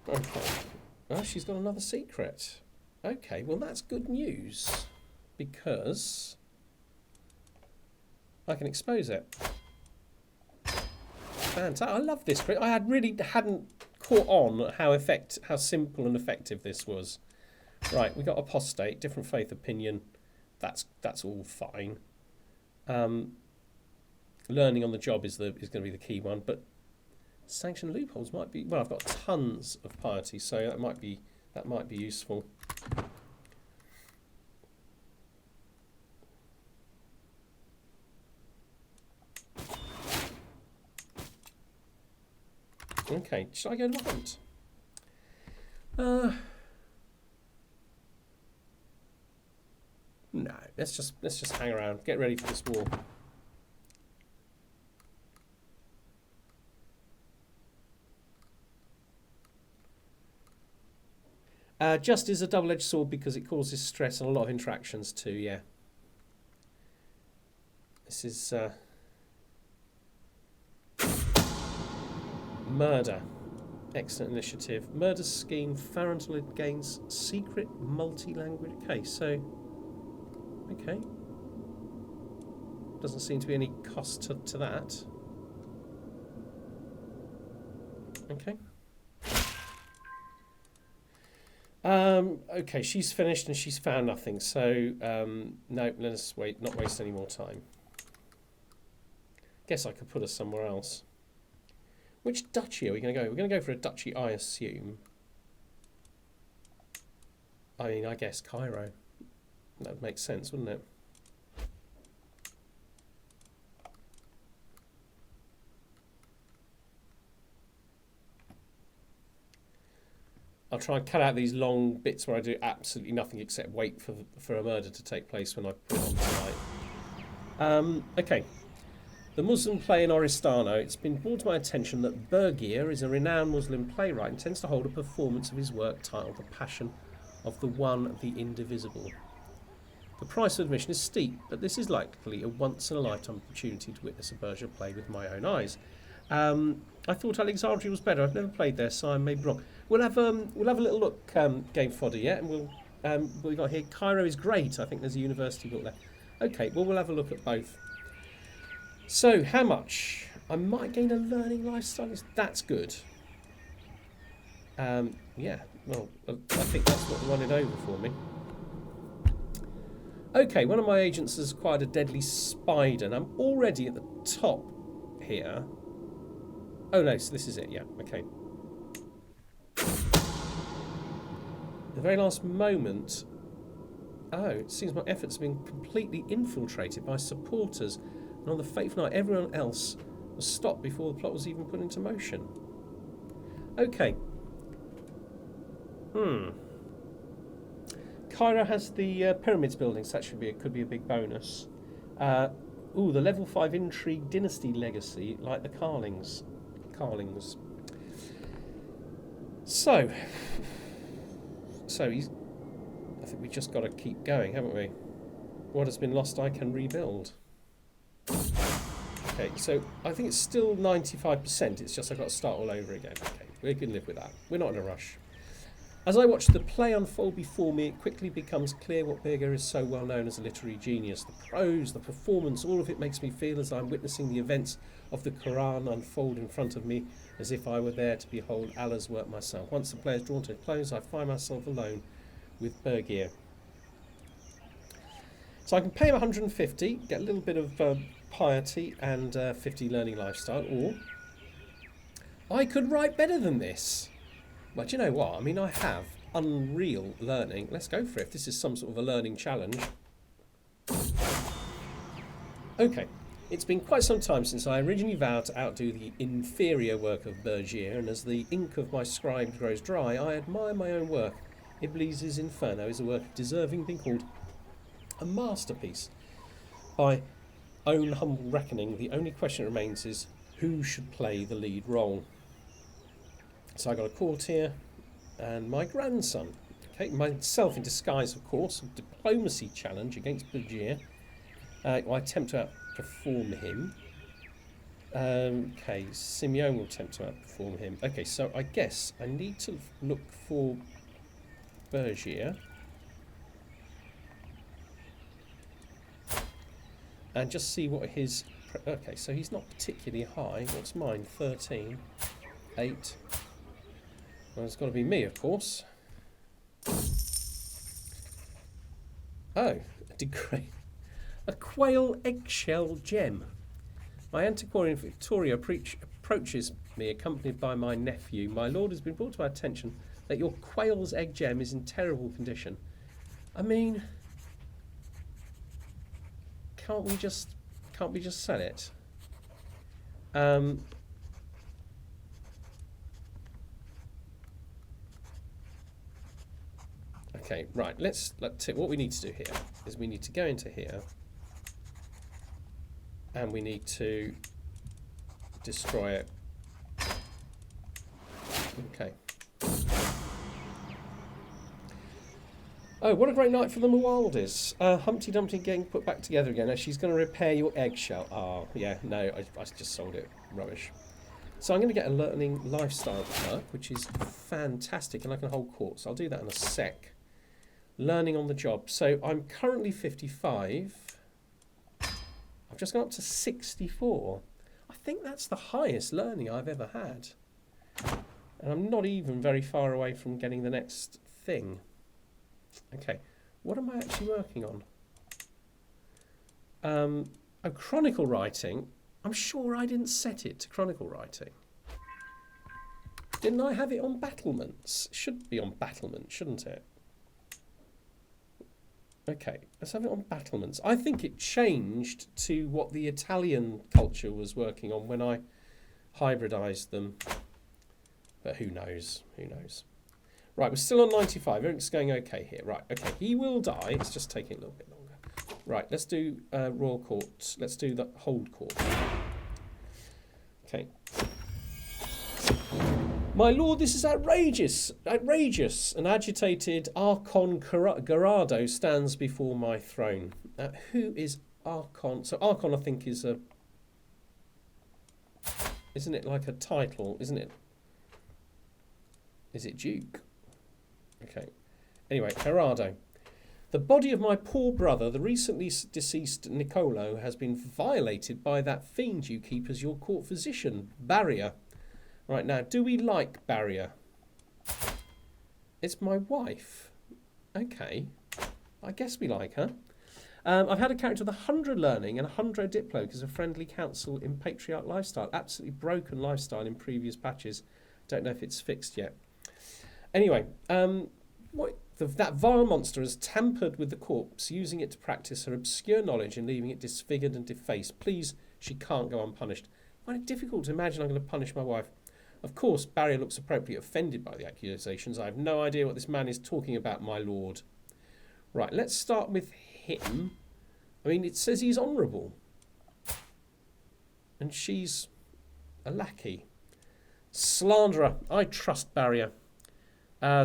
Okay. Well, she's got another secret. Okay, well that's good news. Because I can expose it. Fantastic. I love this. I really hadn't caught on how simple and effective this was. Right, we got apostate, different faith opinion. That's all fine. Learning on the job is going to be the key one, but sanction loopholes might be. Well, I've got tons of piety, so that might be useful. Okay, should I go to hunt? No, let's just hang around, get ready for this war. Just is a double-edged sword because it causes stress and a lot of interactions too. Yeah, this is murder. Excellent initiative. Murder scheme, Farrental against secret multi-language. Okay, so... Okay. Doesn't seem to be any cost to that. Okay. Okay, she's finished and she's found nothing. So, no, let's not waste any more time. Guess I could put her somewhere else. Which duchy are we going to go? We're going to go for a duchy, I assume. I mean, I guess Cairo. That would make sense, wouldn't it? I'll try and cut out these long bits where I do absolutely nothing except wait for a murder to take place when I put it on tonight. Okay. The Muslim play in Oristano. It's been brought to my attention that Bergier is a renowned Muslim playwright and tends to hold a performance of his work titled The Passion of the One, the Indivisible. The price of admission is steep, but this is likely a once-in-a-lifetime opportunity to witness a Bergier play with my own eyes. I thought Alexandria was better. I've never played there, so I may be wrong. We'll have a little look, game fodder, yeah, and we got here. Cairo is great. I think there's a university built there. Okay, well we'll have a look at both. So how much? I might gain a learning lifestyle. That's good. Yeah. Well, I think that's what won it over for me. Okay, one of my agents has acquired a deadly spider, and I'm already at the top here. Oh no, so this is it, yeah, okay. The very last moment... Oh, it seems my efforts have been completely infiltrated by supporters, and on the fateful night everyone else was stopped before the plot was even put into motion. Okay. Cairo has the pyramids building, so that could be a big bonus. Ooh, the level 5 intrigue dynasty legacy, like the Carlings. So he's... I think we just got to keep going, haven't we? What has been lost, I can rebuild. Okay, so I think it's still 95%. It's just I've got to start all over again. Okay, we can live with that. We're not in a rush. As I watch the play unfold before me, it quickly becomes clear what Berger is so well known as a literary genius. The prose, the performance, all of it makes me feel as I'm witnessing the events of the Quran unfold in front of me, as if I were there to behold Allah's work myself. Once the play is drawn to a close, I find myself alone with Bergier. So I can pay him 150, get a little bit of piety and 50 learning lifestyle, or I could write better than this. But you know what? I mean, I have unreal learning. Let's go for it. If this is some sort of a learning challenge. Okay. It's been quite some time since I originally vowed to outdo the inferior work of Bergier, and as the ink of my scribe grows dry, I admire my own work. Iblis's Inferno is a work deserving being called a masterpiece. By own humble reckoning, the only question that remains is who should play the lead role. So I got a courtier and my grandson. Okay, myself in disguise, of course, a diplomacy challenge against Bergier. I attempt to outperform him. Okay, Simeon will attempt to outperform him. Okay, so I guess I need to look for Bergier and just see what his... Okay, so he's not particularly high. What's mine? 13. 8. Well, it's got to be me, of course. Oh, a degree. A quail eggshell gem. My antiquarian Victoria approaches me, accompanied by my nephew. My lord, has been brought to my attention that your quail's egg gem is in terrible condition. I mean, can't we just sell it? Okay, right. Let's what we need to do here is we need to go into here, and we need to destroy it. Okay. Oh, what a great night for the Mawaldis. Humpty Dumpty getting put back together again. Now she's going to repair your eggshell. Oh, yeah, no, I just sold it. Rubbish. So I'm going to get a learning lifestyle perk, which is fantastic, and I can hold court. So I'll do that in a sec. Learning on the job. So I'm currently 55. I've just gone up to 64. I think that's the highest learning I've ever had. And I'm not even very far away from getting the next thing. Okay, what am I actually working on? Oh, chronicle writing. I'm sure I didn't set it to chronicle writing. Didn't I have it on battlements? It should be on battlements, shouldn't it? Okay, let's have it on battlements. I think it changed to what the Italian culture was working on when I hybridised them. But who knows? Who knows? Right, we're still on 95. Everything's going okay here. Right, okay, he will die. It's just taking a little bit longer. Right, let's do Royal Court. Let's do the Hold Court. Okay. My lord, this is outrageous. Outrageous. An agitated Archon Garado stands before my throne. Who is Archon? So Archon, I think, is a... Isn't it like a title? Isn't it? Is it Duke? Okay. Anyway, Gerardo. The body of my poor brother, the recently deceased Niccolo, has been violated by that fiend you keep as your court physician, Barrier. Right, now, do we like Barrier? It's my wife. Okay. I guess we like her. I've had a character with 100 learning and 100 diplo because of friendly counsel in patriarch lifestyle. Absolutely broken lifestyle in previous patches. Don't know if it's fixed yet. Anyway, that vile monster has tampered with the corpse, using it to practice her obscure knowledge and leaving it disfigured and defaced. Please, she can't go unpunished. I find it difficult to imagine I'm going to punish my wife. Of course, Barrier looks appropriately offended by the accusations. I have no idea what this man is talking about, my lord. Right, let's start with him. I mean, it says he's honourable. And she's a lackey. Slanderer. I trust Barrier.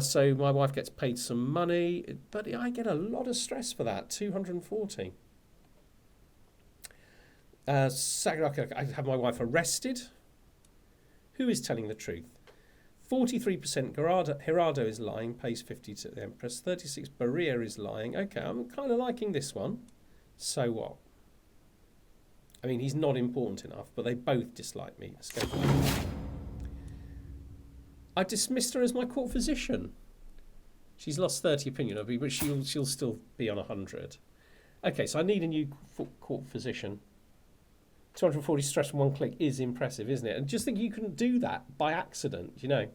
So my wife gets paid some money, but I get a lot of stress for that, 240. I have my wife arrested. Who is telling the truth? 43% Gerardo is lying, pays 50 to the Empress. 36 Barrier is lying. Okay, I'm kind of liking this one. So what? I mean, he's not important enough, but they both dislike me. Let's go for that. I dismissed her as my court physician. She's lost 30 opinion of me, but she'll still be on 100. Okay, so I need a new court physician. 240 stress from one click is impressive, isn't it? And just think you can do that by accident, you know.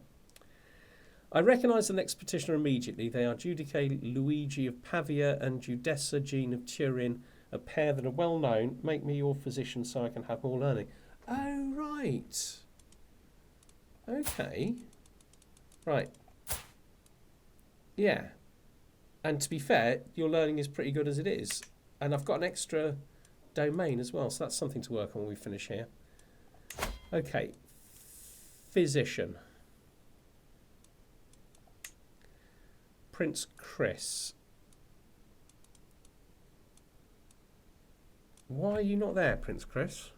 I recognise the next petitioner immediately. They are Judice Luigi of Pavia and Judessa Jean of Turin, a pair that are well known. Make me your physician so I can have more learning. Oh, right. Okay. Right. Yeah. And to be fair, your learning is pretty good as it is. And I've got an extra domain as well, so that's something to work on when we finish here. Okay. Physician. Prince Chris. Why are you not there, Prince Chris?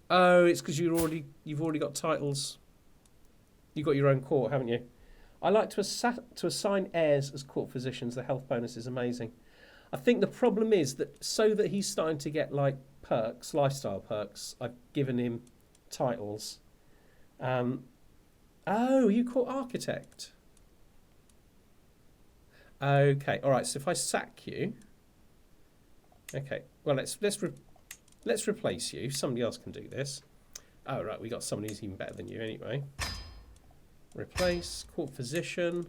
Oh, it's because you've already got titles. You've got your own court, haven't you? I like to assign heirs as court physicians. The health bonus is amazing. I think the problem is that so that he's starting to get like perks, lifestyle perks, I've given him titles. Oh, you court architect. Okay, all right. So if I sack you, okay. Well, let's replace you. Somebody else can do this. Oh, right. We got somebody who's even better than you anyway. Replace court physician.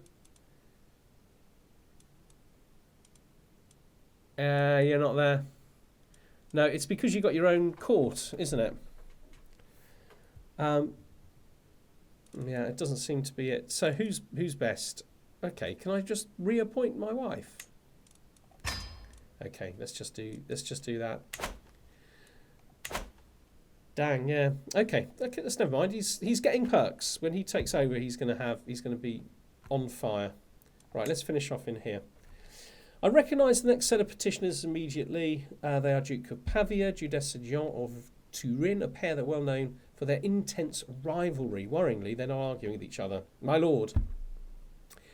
You're not there. No, it's because you got your own court, isn't it? Yeah, it doesn't seem to be it. So who's best? Okay, can I just reappoint my wife? Okay, let's just do that. Dang, yeah. Okay, that's never mind. He's getting perks. When he takes over, he's gonna be on fire. Right, let's finish off in here. I recognise the next set of petitioners immediately. They are Duke of Pavia, Duchess de Jean of Turin, a pair that are well known for their intense rivalry. Worryingly, they're not arguing with each other. My lord,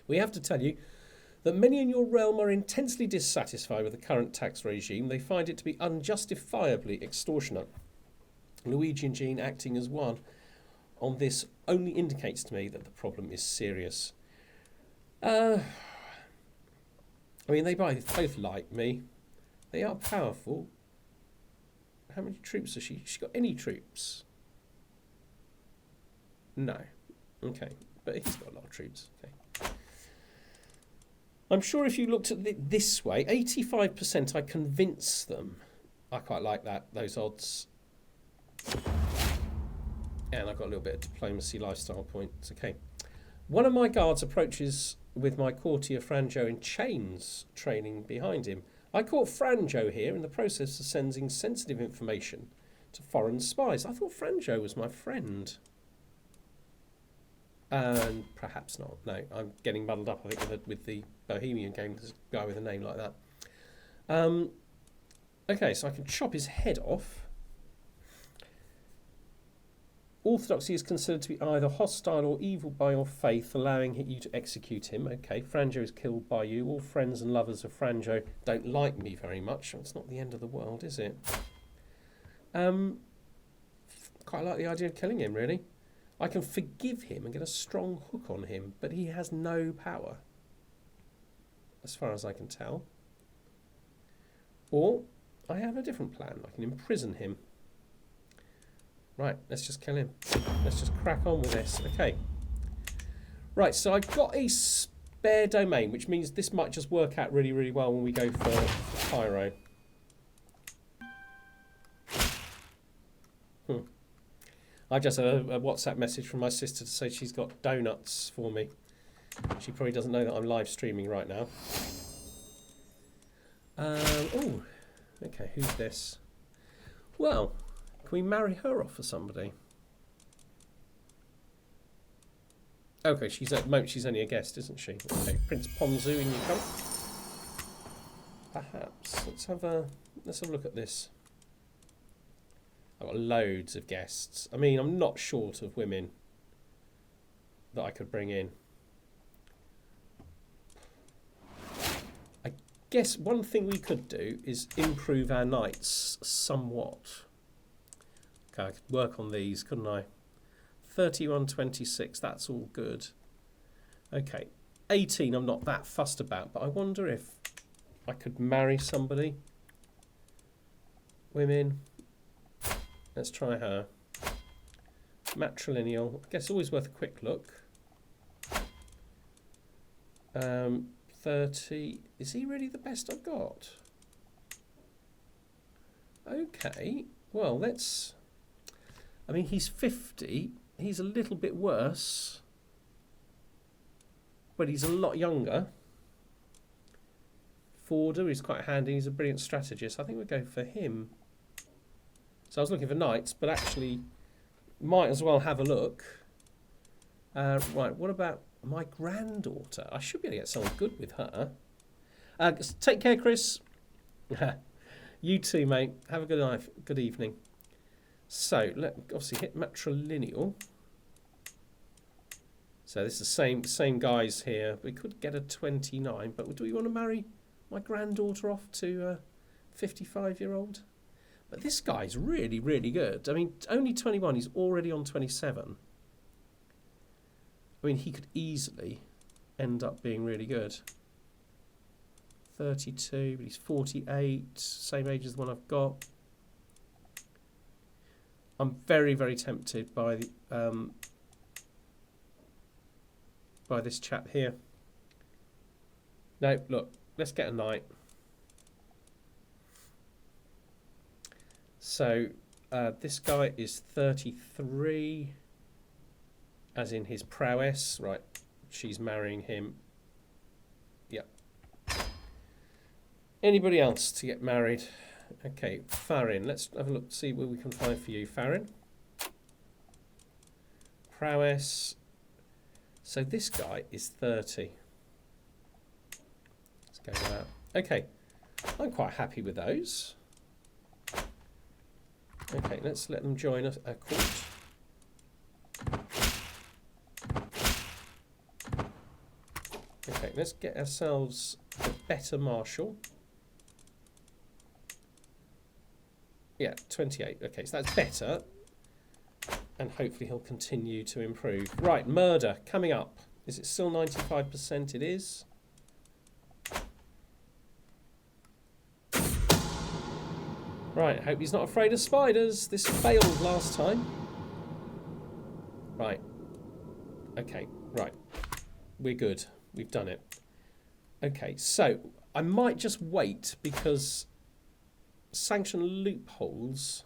we have to tell you that many in your realm are intensely dissatisfied with the current tax regime. They find it to be unjustifiably extortionate. Luigi and Jean acting as one on this only indicates to me that the problem is serious. I mean, they both like me. They are powerful. How many troops has she? She got any troops? No. Okay, but he's got a lot of troops. Okay. I'm sure if you looked at it this way, 85% I convince them. I quite like that, those odds. And I've got a little bit of diplomacy lifestyle points. Okay. One of my guards approaches with my courtier Franjo in chains training behind him. I caught Franjo here in the process of sending sensitive information to foreign spies. I thought Franjo was my friend. And perhaps not. No, I'm getting muddled up, I think, with the Bohemian game. There's a guy with a name like that. Okay, so I can chop his head off. Orthodoxy is considered to be either hostile or evil by your faith, allowing you to execute him. Okay, Franjo is killed by you. All friends and lovers of Franjo don't like me very much. It's not the end of the world, is it? Quite like the idea of killing him, really. I can forgive him and get a strong hook on him, but he has no power, as far as I can tell. Or I have a different plan. I can imprison him. Right, let's just kill him. Let's just crack on with this. Okay. Right, so I've got a spare domain, which means this might just work out really, really well when we go for Pyro. I just had a WhatsApp message from my sister to say she's got donuts for me. She probably doesn't know that I'm live streaming right now. Oh, okay, who's this? Well, can we marry her off for somebody? Okay, she's at the moment she's only a guest, isn't she? Okay, Prince Ponzu, in you come. Perhaps let's have a look at this. I've got loads of guests. I mean, I'm not short of women that I could bring in. I guess one thing we could do is improve our knights somewhat. Okay, I could work on these, couldn't I? 31-26, that's all good. Okay, 18 I'm not that fussed about, but I wonder if I could marry somebody. Women. Let's try her. Matrilineal. I guess always worth a quick look. 30. Is he really the best I've got? Okay. Well, let's... I mean, he's 50. He's a little bit worse. But he's a lot younger. Forder, he's quite handy. He's a brilliant strategist. I think we'll go for him. So I was looking for knights, but actually might as well have a look. Right, what about my granddaughter? I should be able to get someone good with her. Take care, Chris. You too, mate. Have a good evening. So, obviously hit matrilineal. So this is the same guys here. We could get a 29, but do we want to marry my granddaughter off to a 55-year-old? But this guy's really, really good. I mean, only 21, he's already on 27. I mean, he could easily end up being really good. 32, but he's 48, same age as the one I've got. I'm very, very tempted by this chap here. No, look, let's get a knight. So this guy is 33, as in his prowess. Right, she's marrying him. Yep. Anybody else to get married? Okay, Farin. Let's have a look, see what we can find for you, Farin. Prowess. So this guy is 30. Let's go with that. Okay, I'm quite happy with those. Okay, let's let them join a court. Okay, let's get ourselves a better marshal. Yeah, 28. Okay, so that's better. And hopefully he'll continue to improve. Right, murder coming up. Is it still 95%? It is. Right, hope he's not afraid of spiders. This failed last time. Right. Okay, right. We're good. We've done it. Okay, so I might just wait because sanction loopholes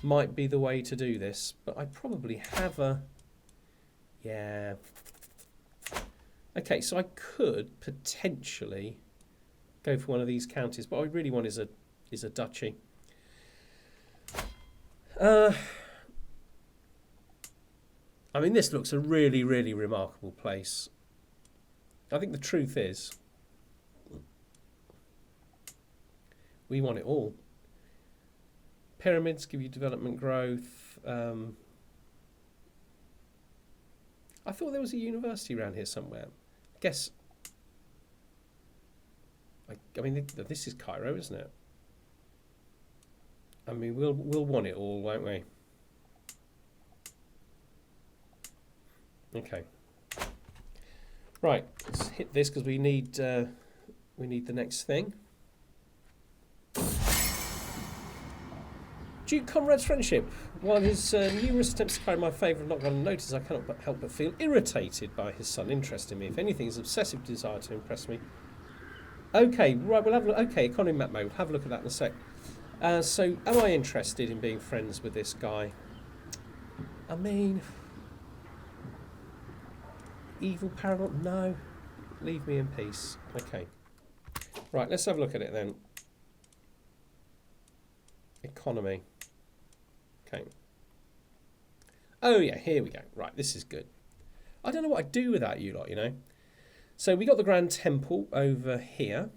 might be the way to do this, but I probably have a... Yeah. Okay, so I could potentially go for one of these counties, but what I really want is a duchy. I mean, this looks a really, really remarkable place. I think the truth is, we want it all. Pyramids give you development growth. I thought there was a university around here somewhere. I guess... I mean, this is Cairo, isn't it? I mean, we'll want it all, won't we? Okay. Right, let's hit this because we need the next thing. Duke Conrad's friendship. While his numerous attempts to carry my favour have not gone unnoticed, I cannot but help but feel irritated by his son interest in me. If anything, his obsessive desire to impress me. Okay, right, we'll have a look. Okay, economy map mode. We'll have a look at that in a sec. So, am I interested in being friends with this guy? I mean... Evil parallel? No. Leave me in peace. Okay. Right, let's have a look at it then. Economy. Okay. Oh yeah, here we go. Right, this is good. I don't know what I'd do without you lot, you know. So we got the Grand Temple over here.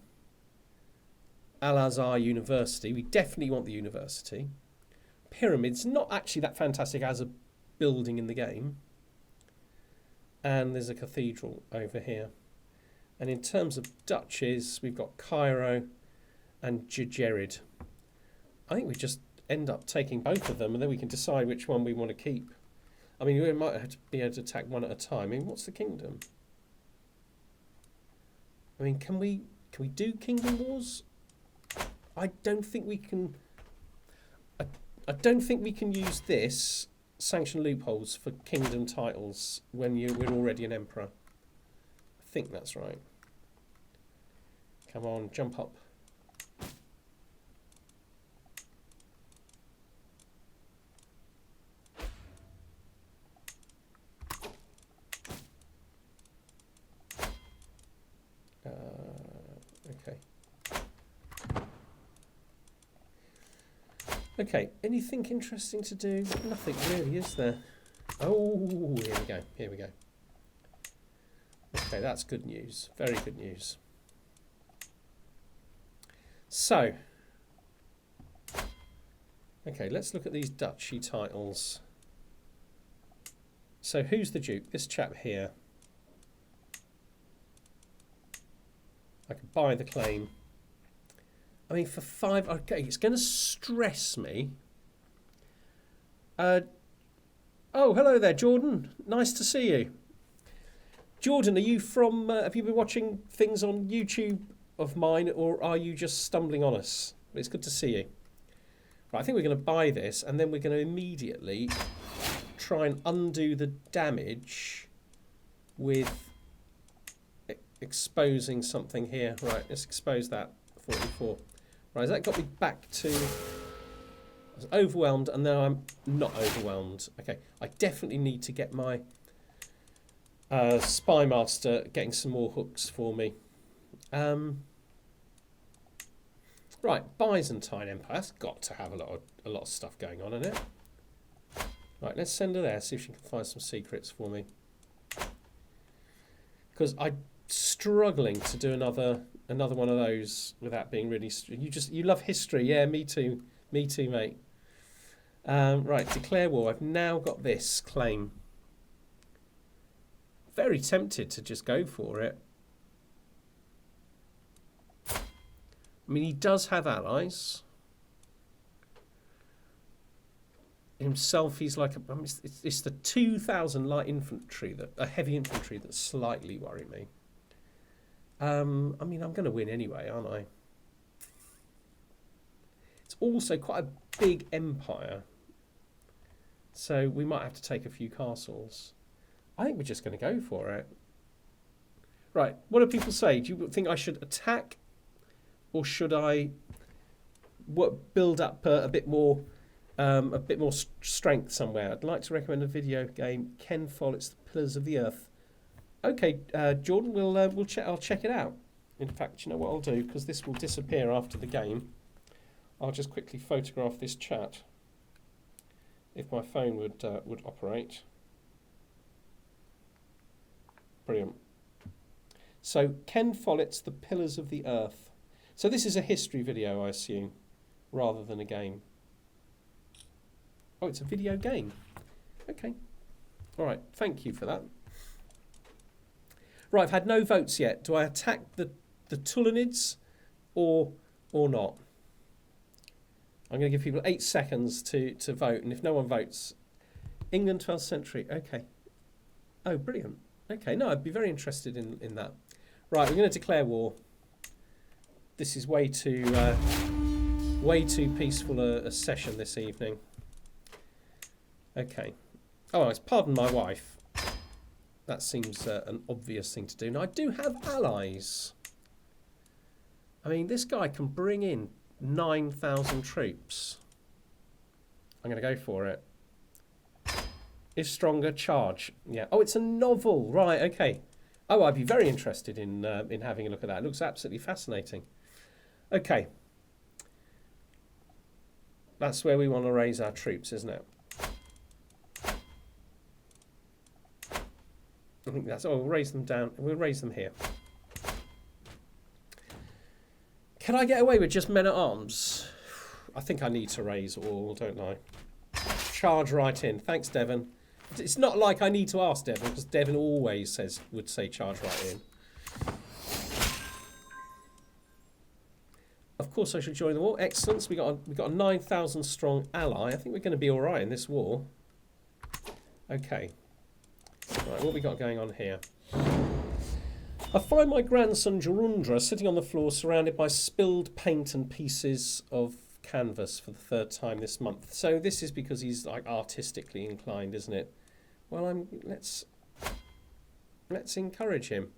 Al-Azhar University. We definitely want the university. Pyramids, not actually that fantastic as a building in the game. And there's a cathedral over here. And in terms of duchies, we've got Cairo and Djerid. I think we just end up taking both of them, and then we can decide which one we want to keep. I mean, we might have to be able to attack one at a time. I mean, what's the kingdom? I mean, can we do kingdom wars? I don't think we can. I don't think we can use this sanction loopholes for kingdom titles when we're already an emperor. I think that's right. Come on, jump up. Okay. Okay, anything interesting to do? Nothing really, is there? Oh, here we go, here we go. Okay, that's good news, very good news. So, okay, let's look at these duchy titles. So who's the Duke? This chap here. I could buy the claim. I mean, for 5... Okay, it's going to stress me. Oh, hello there, Jordan. Nice to see you. Jordan, are you from... have you been watching things on YouTube of mine, or are you just stumbling on us? It's good to see you. Right, I think we're going to buy this, and then we're going to immediately try and undo the damage with exposing something here. Right, let's expose that. 44. Right, has that got me back to... I was overwhelmed, and now I'm not overwhelmed. Okay, I definitely need to get my Spy Master getting some more hooks for me. Right, Byzantine Empire. That's got to have a lot of stuff going on in it. Right, let's send her there, see if she can find some secrets for me. Because struggling to do another one of those without being really. You love history, yeah. Me too, mate. Right, declare war. I've now got this claim. Very tempted to just go for it. I mean, he does have allies. Himself, he's like it's the 2,000 light infantry heavy infantry that slightly worry me. I mean, I'm going to win anyway, aren't I? It's also quite a big empire, so we might have to take a few castles. I think we're just going to go for it. Right, what do people say? Do you think I should attack, or should I build up a bit more strength somewhere? I'd like to recommend a video game, Ken Follett's The Pillars of the Earth. Okay, Jordan, we'll check. I'll check it out. In fact, you know what I'll do, because this will disappear after the game. I'll just quickly photograph this chat, if my phone would operate. Brilliant. So Ken Follett's The Pillars of the Earth. So this is a history video, I assume, rather than a game. Oh, it's a video game. Okay. All right. Thank you for that. Right, I've had no votes yet. Do I attack the Tulunids or not? I'm going to give people 8 seconds to vote, and if no one votes, England 12th century. Okay. Oh, brilliant. Okay, no, I'd be very interested in that. Right, we're going to declare war. This is way too peaceful a session this evening. Okay. Oh, it's pardon my wife. That seems an obvious thing to do. Now, I do have allies. I mean, this guy can bring in 9,000 troops. I'm going to go for it. If stronger, charge. Yeah. Oh, it's a novel. Right, okay. Oh, I'd be very interested in having a look at that. It looks absolutely fascinating. Okay. That's where we want to raise our troops, isn't it? I think that's... Oh, we'll raise them down. We'll raise them here. Can I get away with just men-at-arms? I think I need to raise all, don't I? Charge right in. Thanks, Devon. It's not like I need to ask Devon, because Devon always would say charge right in. Of course I should join the war. Excellent. So we got a 9,000 strong ally. I think we're going to be all right in this war. Okay. Right, what have we got going on here? I find my grandson Jarundra sitting on the floor surrounded by spilled paint and pieces of canvas for the 3rd time this month. So this is because he's like artistically inclined, isn't it? Well, let's encourage him.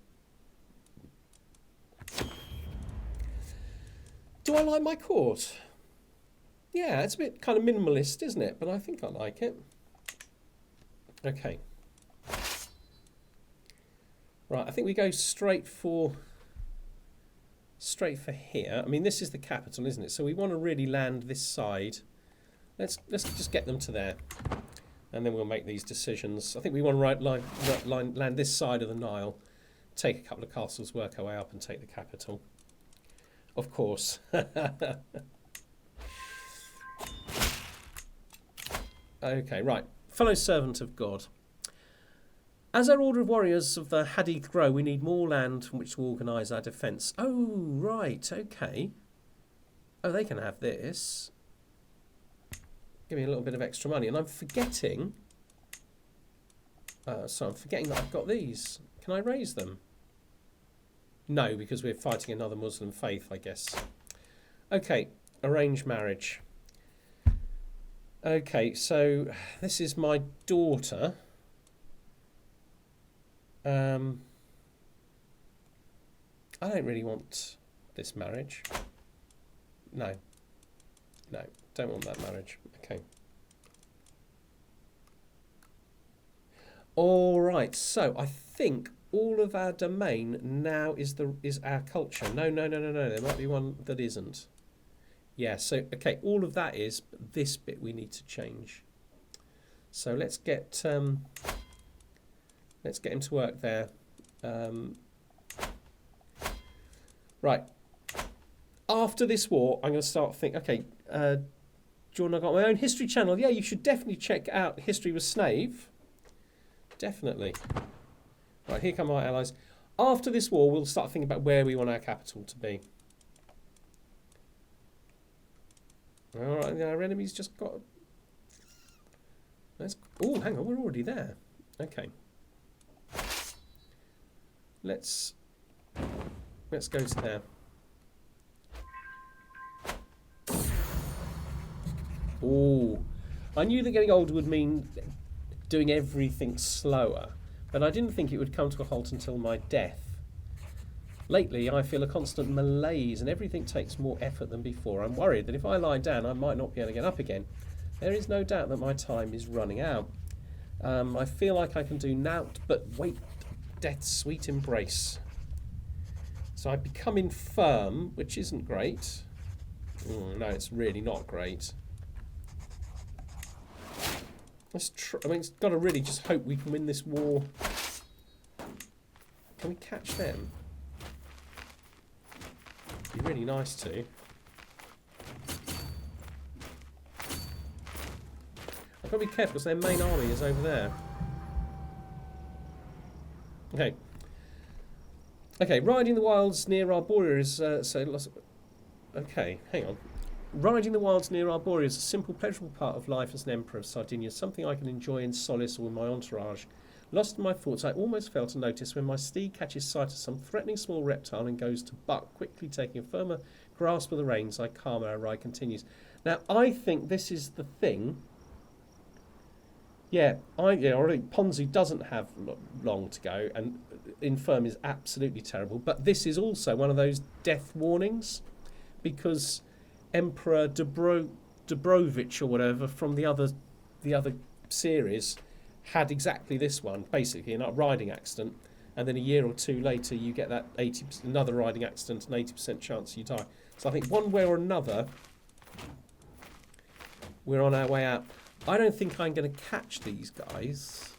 Do I like my court? Yeah, it's a bit kind of minimalist, isn't it? But I think I like it. Okay. Right, I think we go straight for here. I mean, this is the capital, isn't it? So we want to really land this side. Let's just get them to there, and then we'll make these decisions. I think we want to land this side of the Nile, take a couple of castles, work our way up, and take the capital. Of course. Okay, right. Fellow servant of God. As our order of warriors of the Hadith grow, we need more land from which to organise our defence. Oh, right, okay. Oh, they can have this. Give me a little bit of extra money. And I'm forgetting... so I'm forgetting that I've got these. Can I raise them? No, because we're fighting another Muslim faith, I guess. Okay, arranged marriage. Okay, so this is my daughter. I don't really want this marriage. No, don't want that marriage. Okay. All right. So I think all of our domain now is our culture. No. There might be one that isn't. Yeah. So okay, all of that is. But this bit we need to change. So let's get him to work there. Right. After this war, I'm going to start thinking, okay, Jordan, I've got my own history channel. Yeah, you should definitely check out History with Snave. Definitely. Right, here come our allies. After this war, we'll start thinking about where we want our capital to be. All right, our enemy's just got... Oh, hang on, we're already there. Okay. Let's go to there. Oh, I knew that getting older would mean doing everything slower, but I didn't think it would come to a halt until my death. Lately, I feel a constant malaise and everything takes more effort than before. I'm worried that if I lie down, I might not be able to get up again. There is no doubt that my time is running out. I feel like I can do naught but wait death's sweet embrace. So I become infirm, which isn't great. No, it's really not great. I mean, it's got to really just hope we can win this war. Can we catch them? It'd be really nice to. I've got to be careful because their main army is over there. Okay. Okay, riding the wilds near Arboria is... okay, hang on. Riding the wilds near Arboria is a simple, pleasurable part of life as an Emperor of Sardinia, something I can enjoy in solace or with my entourage. Lost in my thoughts, I almost fail to notice when my steed catches sight of some threatening small reptile and goes to buck, quickly taking a firmer grasp of the reins. I calm our ride continues. Now, I think this is the thing. Yeah, already Ponzu doesn't have long to go, and infirm is absolutely terrible. But this is also one of those death warnings, because Emperor Dobrovich or whatever from the other series had exactly this one, basically in a riding accident, and then a year or two later you get that 80% another riding accident, an 80% chance you die. So I think one way or another we're on our way out. I don't think I'm going to catch these guys.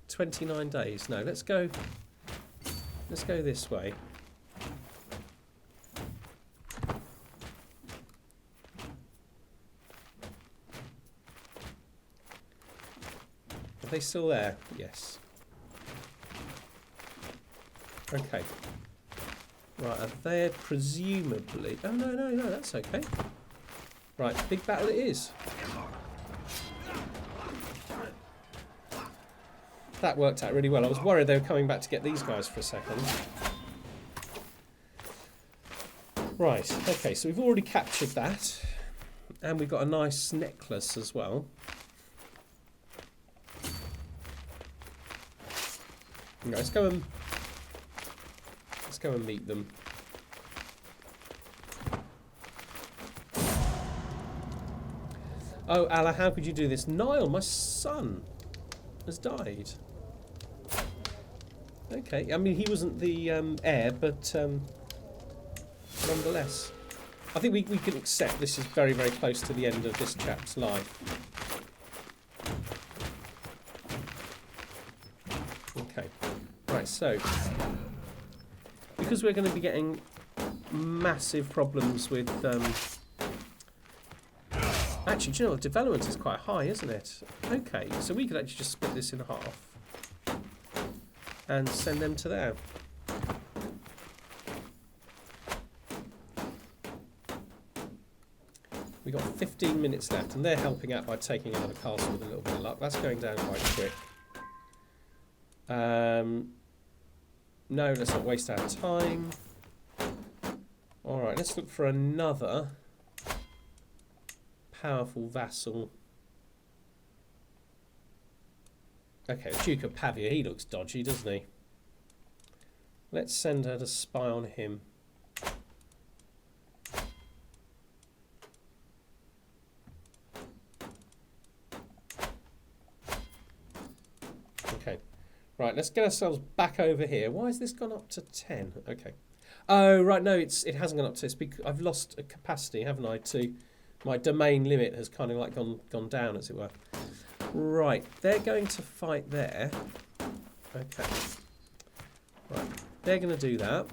29 days. No, let's go this way. Are they still there? Yes. Okay. Right, are they presumably... Oh, no, that's okay. Right, big battle it is. That worked out really well. I was worried they were coming back to get these guys for a second. Right, okay, so we've already captured that. And we've got a nice necklace as well. Okay, let's go and meet them. Oh, Allah, how could you do this? Niall, my son, has died. Okay, I mean, he wasn't the heir, but nonetheless. I think we can accept this is very, very close to the end of this chap's life. Okay, right, so, because we're going to be getting massive problems with... Actually, do you know what? Development is quite high, isn't it? Okay, so we could actually just split this in half and send them to there. We got 15 minutes left, and they're helping out by taking another castle with a little bit of luck. That's going down quite quick. No, let's not waste our time. Alright, let's look for another powerful vassal. Okay, Duke of Pavia, he looks dodgy, doesn't he? Let's send her to spy on him. Okay, right, let's get ourselves back over here. Why has this gone up to 10? Okay. Oh, right, no, it hasn't gone up to this because I've lost a capacity, haven't I, to... My domain limit has kind of like gone down, as it were. Right, they're going to fight there. Okay. Right, they're going to do that.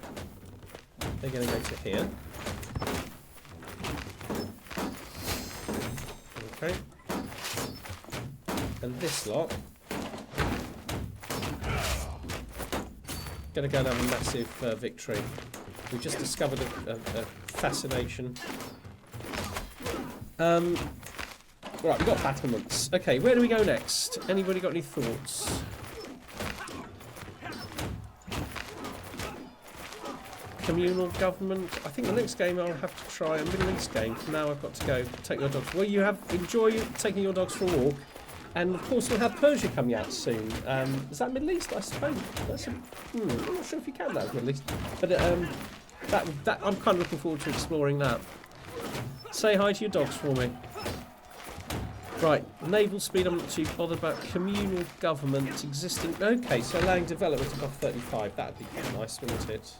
They're going to go to here. Okay. And this lot going to go and have a massive victory. We just discovered a fascination. Right, we've got battlements. Okay, where do we go next? Anybody got any thoughts? Communal government. I think the next game I'll have to try a Middle East game. Now I've got to go take your dogs. Well, you enjoy taking your dogs for a walk. And of course, we'll have Persia coming out soon. Is that Middle East? I suppose. I'm not sure if you count that as Middle East. But that I'm kind of looking forward to exploring that. Say hi to your dogs for me. Right, naval speed, I'm not too bothered about. Communal government, existing... Okay, so allowing development above 35. That would be quite nice, wouldn't it?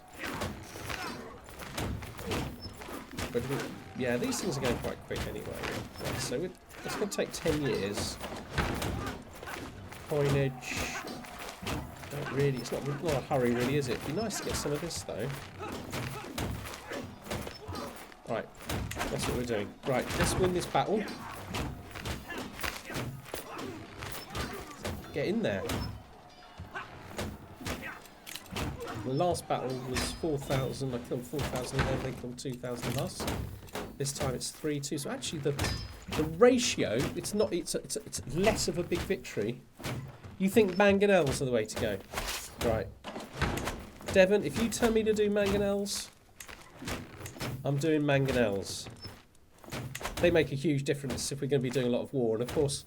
But yeah, these things are going quite quick anyway. Right, so it's going to take 10 years. Coinage... Don't really... It's not a hurry, really, is it? It'd be nice to get some of this, though. Right, that's what we're doing. Right, let's win this battle. Get in there. The last battle was 4,000. I killed 4,000 of them. They killed 2,000 of us. This time it's 3-2. So actually, the ratio it's not. It's less of a big victory. You think mangonels are the way to go, right? Devon, if you tell me to do mangonels, I'm doing mangonels. They make a huge difference if we're going to be doing a lot of war, and of course.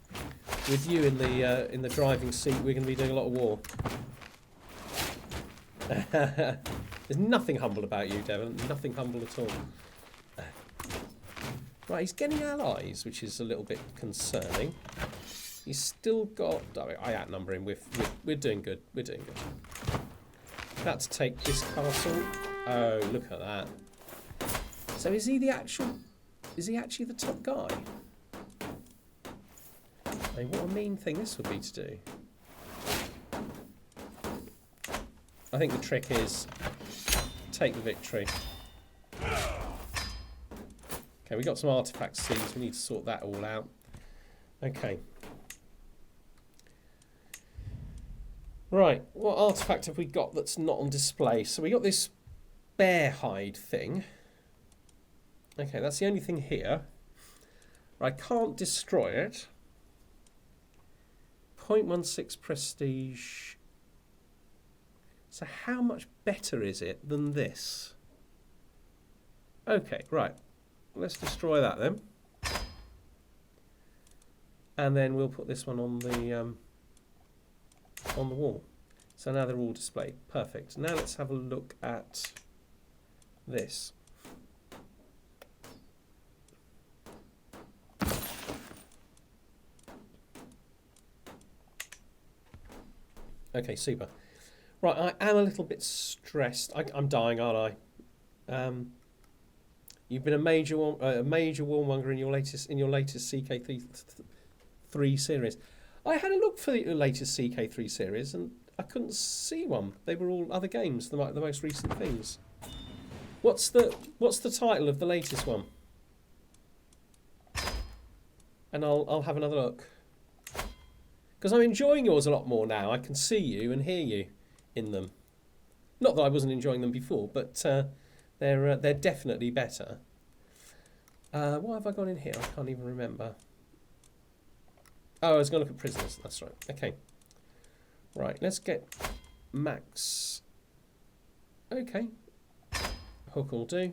With you in the driving seat, we're going to be doing a lot of war. There's nothing humble about you, Devon. Nothing humble at all. Right, he's getting allies, which is a little bit concerning. He's still got... Oh, I outnumber him. We're doing good. We're doing good. About to take this castle. Oh, look at that. So is he the actual... Is he actually the top guy? I mean, what a mean thing this would be to do. I think the trick is take the victory. Okay, we got some artifact seeds. We need to sort that all out. Okay. Right, what artifact have we got that's not on display? So we got this bear hide thing. Okay, that's the only thing here. I can't destroy it. 0.16 prestige. So how much better is it than this? Okay, right. Let's destroy that then. And then we'll put this one on the wall. So now they're all displayed. Perfect. Now let's have a look at this. Okay, super. Right, I am a little bit stressed. I'm dying, aren't I? You've been a major warmonger in your latest CK3 series. I had a look for the latest CK3 series and I couldn't see one. They were all other games, the most recent things. What's the title of the latest one? And I'll have another look. Because I'm enjoying yours a lot more now. I can see you and hear you in them. Not that I wasn't enjoying them before, but they're definitely better. What have I got in here? I can't even remember. Oh, I was going to look at prisoners. That's right. Okay. Right, let's get max. Okay. Hook will do.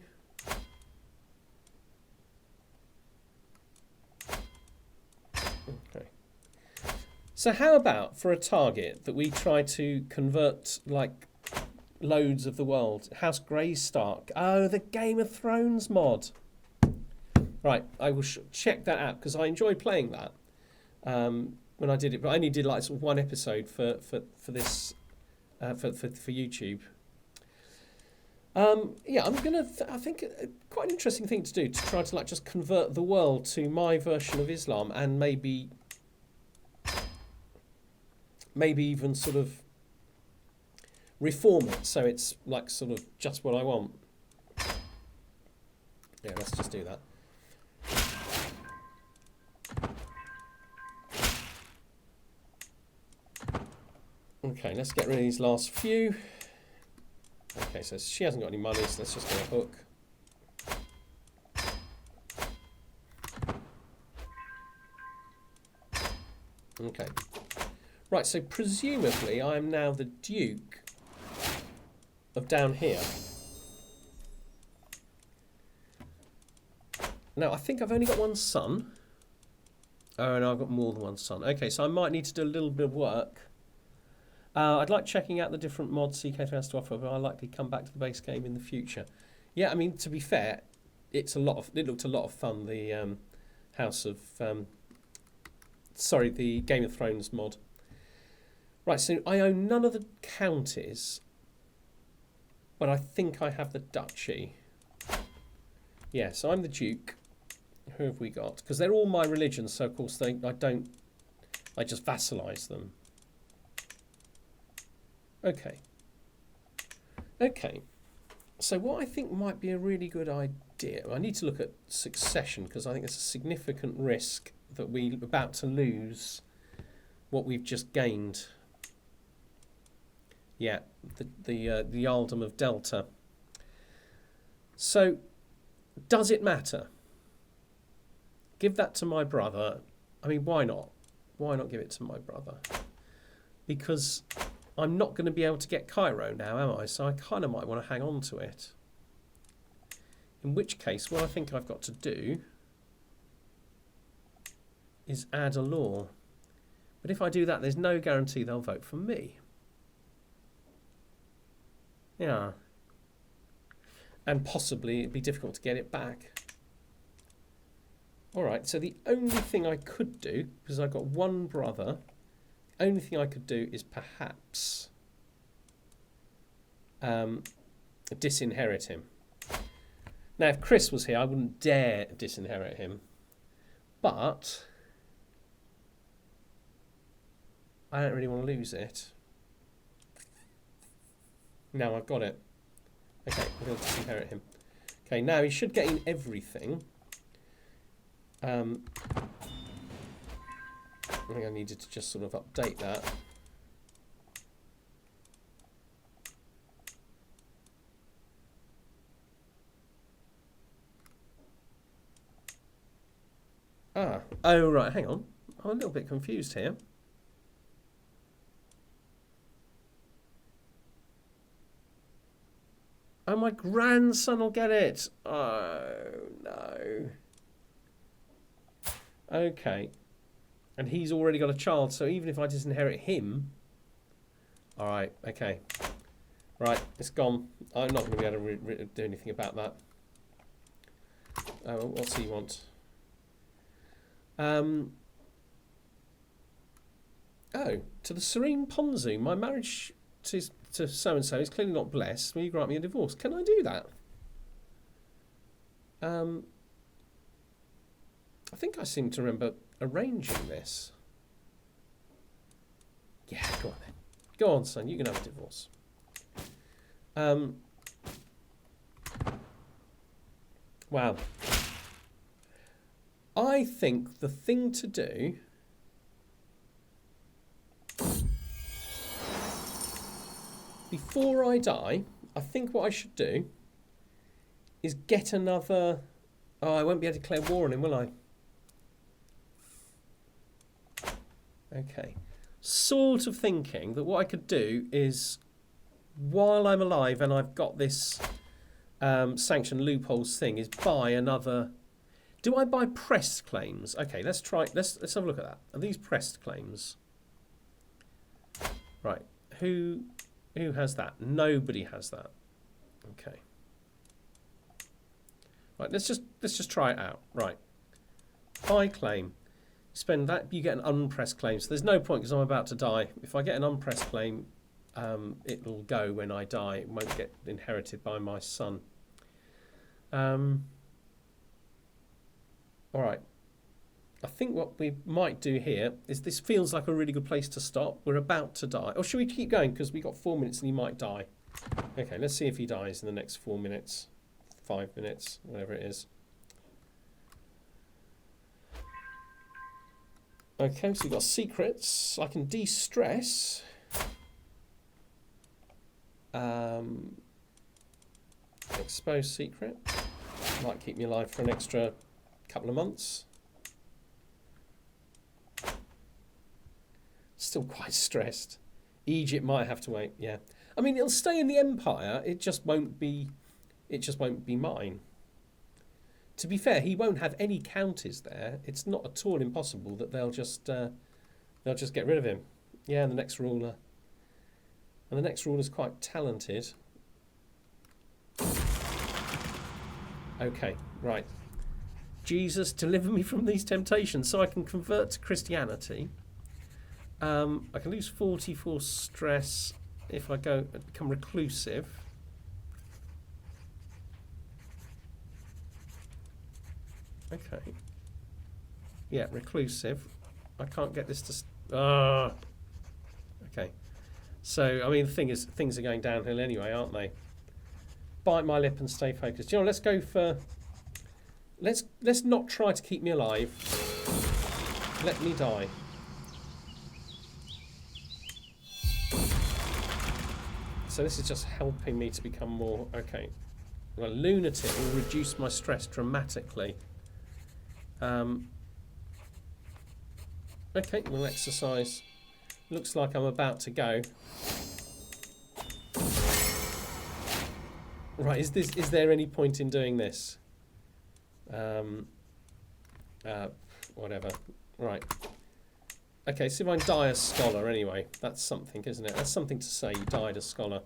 Okay. So how about for a target that we try to convert like loads of the world? House Greystark. Oh, the Game of Thrones mod. Right, I will check that out because I enjoy playing that when I did it, but I only did like sort of one episode for this for YouTube. Yeah, I'm gonna. I think quite an interesting thing to do to try to like just convert the world to my version of Islam and maybe even sort of reform it so it's like sort of just what I want. Yeah, let's just do that. Okay, let's get rid of these last few. Okay, so she hasn't got any money, so let's just get a hook. Okay. Right, so presumably I am now the Duke of down here. Now, I think I've only got one son. Oh, no, I've got more than one son. Okay, so I might need to do a little bit of work. I'd like checking out the different mods CK3 has to offer, but I'll likely come back to the base game in the future. Yeah, I mean, to be fair, it looked a lot of fun, the the Game of Thrones mod. Right, so I own none of the counties, but I think I have the duchy. Yeah, so I'm the Duke. Who have we got? Because they're all my religions, so of course I just vassalise them. Okay. Okay. So what I think might be a really good idea, I need to look at succession because I think it's a significant risk that we're about to lose what we've just gained. Yeah, the Earldom of Delta. So, does it matter? Give that to my brother. I mean, why not? Why not give it to my brother? Because I'm not going to be able to get Cairo now, am I? So I kind of might want to hang on to it. In which case, what I think I've got to do is add a law. But if I do that, there's no guarantee they'll vote for me. Yeah. And possibly it'd be difficult to get it back. Alright, so the only thing I could do, because I've got one brother, the only thing I could do is perhaps disinherit him. Now, if Chris was here, I wouldn't dare disinherit him. But I don't really want to lose it. Now I've got it. Okay, I'm going to disinherit him. Okay, now he should get in everything. I think I needed to just sort of update that. Oh right, hang on. I'm a little bit confused here. Oh, my grandson will get it. Oh, no. Okay. And he's already got a child, so even if I disinherit him... Alright, okay. Right, it's gone. I'm not going to be able to do anything about that. What's he want? Oh, to the Serene Ponzu. My marriage to so-and-so is clearly not blessed. Will you grant me a divorce? Can I do that? I think I seem to remember arranging this. Yeah, go on then. Go on, son. You can have a divorce. Wow. I think the thing to do... Before I die, I think what I should do is get another... Oh, I won't be able to declare war on him, will I? Okay. Sort of thinking that what I could do is, while I'm alive and I've got this sanction loopholes thing, is buy another... Do I buy pressed claims? Okay, let's try... Let's have a look at that. Are these pressed claims? Right. Who has that? Nobody has that. Okay. Right, let's just try it out. Right. Buy claim. Spend that, you get an unpressed claim. So there's no point because I'm about to die. If I get an unpressed claim, it'll go when I die. It won't get inherited by my son. All right. I think what we might do here is this feels like a really good place to stop. We're about to die. Or should we keep going? Because we've got 4 minutes and he might die. Okay, let's see if he dies in the next 4 minutes. 5 minutes, whatever it is. Okay, so we've got secrets. I can de-stress. Expose secret. Might keep me alive for an extra couple of months. Still quite stressed. Egypt might have to wait. Yeah, I mean it'll stay in the empire. It just won't be. It just won't be mine. To be fair, he won't have any counties there. It's not at all impossible that they'll just get rid of him. Yeah, and the next ruler. And the next ruler's quite talented. Okay, right. Jesus, deliver me from these temptations so I can convert to Christianity. I can lose 44 stress if I become reclusive. Okay. Yeah, reclusive. I can't get this to... Okay. So, I mean, the thing is, things are going downhill anyway, aren't they? Bite my lip and stay focused. You know, let's go for... Let's not try to keep me alive. Let me die. So this is just helping me to become more... Okay. Well, lunatic will reduce my stress dramatically. Okay, we'll exercise. Looks like I'm about to go. Right, is there any point in doing this? Whatever. Right. Okay, so if I die a scholar anyway, that's something, isn't it? That's something to say, you died a scholar.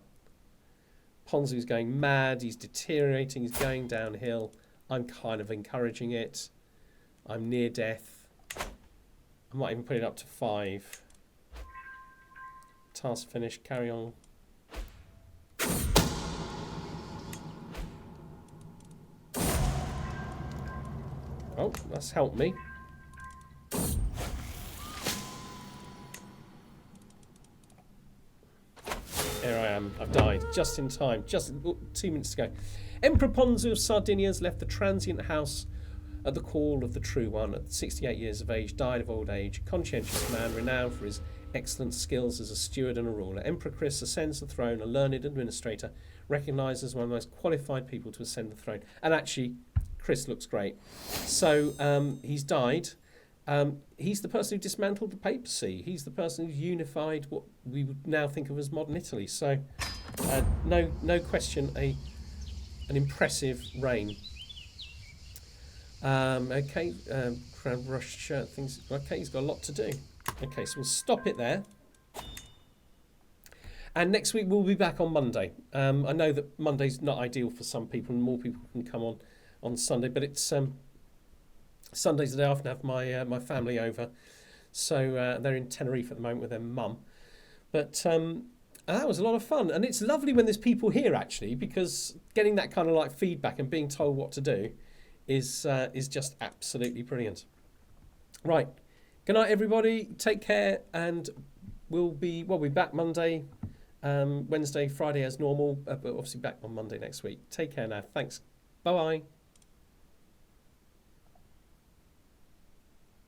Ponzu's going mad, he's deteriorating, he's going downhill. I'm kind of encouraging it. I'm near death. I might even put it up to 5. Task finished, carry on. Oh, that's helped me. Here I am, I've died, just in time, just 2 minutes ago. Emperor Ponzu of Sardinia has left the transient house at the call of the True One. At 68 years of age, died of old age, conscientious man, renowned for his excellent skills as a steward and a ruler. Emperor Chris ascends the throne, a learned administrator, recognised as one of the most qualified people to ascend the throne. And actually, Chris looks great. So he's died. He's the person who dismantled the papacy. He's the person who unified what we would now think of as modern Italy. So, no question, an impressive reign. Okay, Crown Rush shirt things. Okay, he's got a lot to do. Okay, so we'll stop it there. And next week we'll be back on Monday. I know that Monday's not ideal for some people, and more people can come on Sunday, but it's Sunday's the day I often have my family over, so they're in Tenerife at the moment with their mum. But that was a lot of fun, and it's lovely when there's people here actually, because getting that kind of like feedback and being told what to do is just absolutely brilliant. Right, good night everybody. Take care, and we'll be back Monday, Wednesday, Friday as normal, but obviously back on Monday next week. Take care now. Thanks. Bye bye.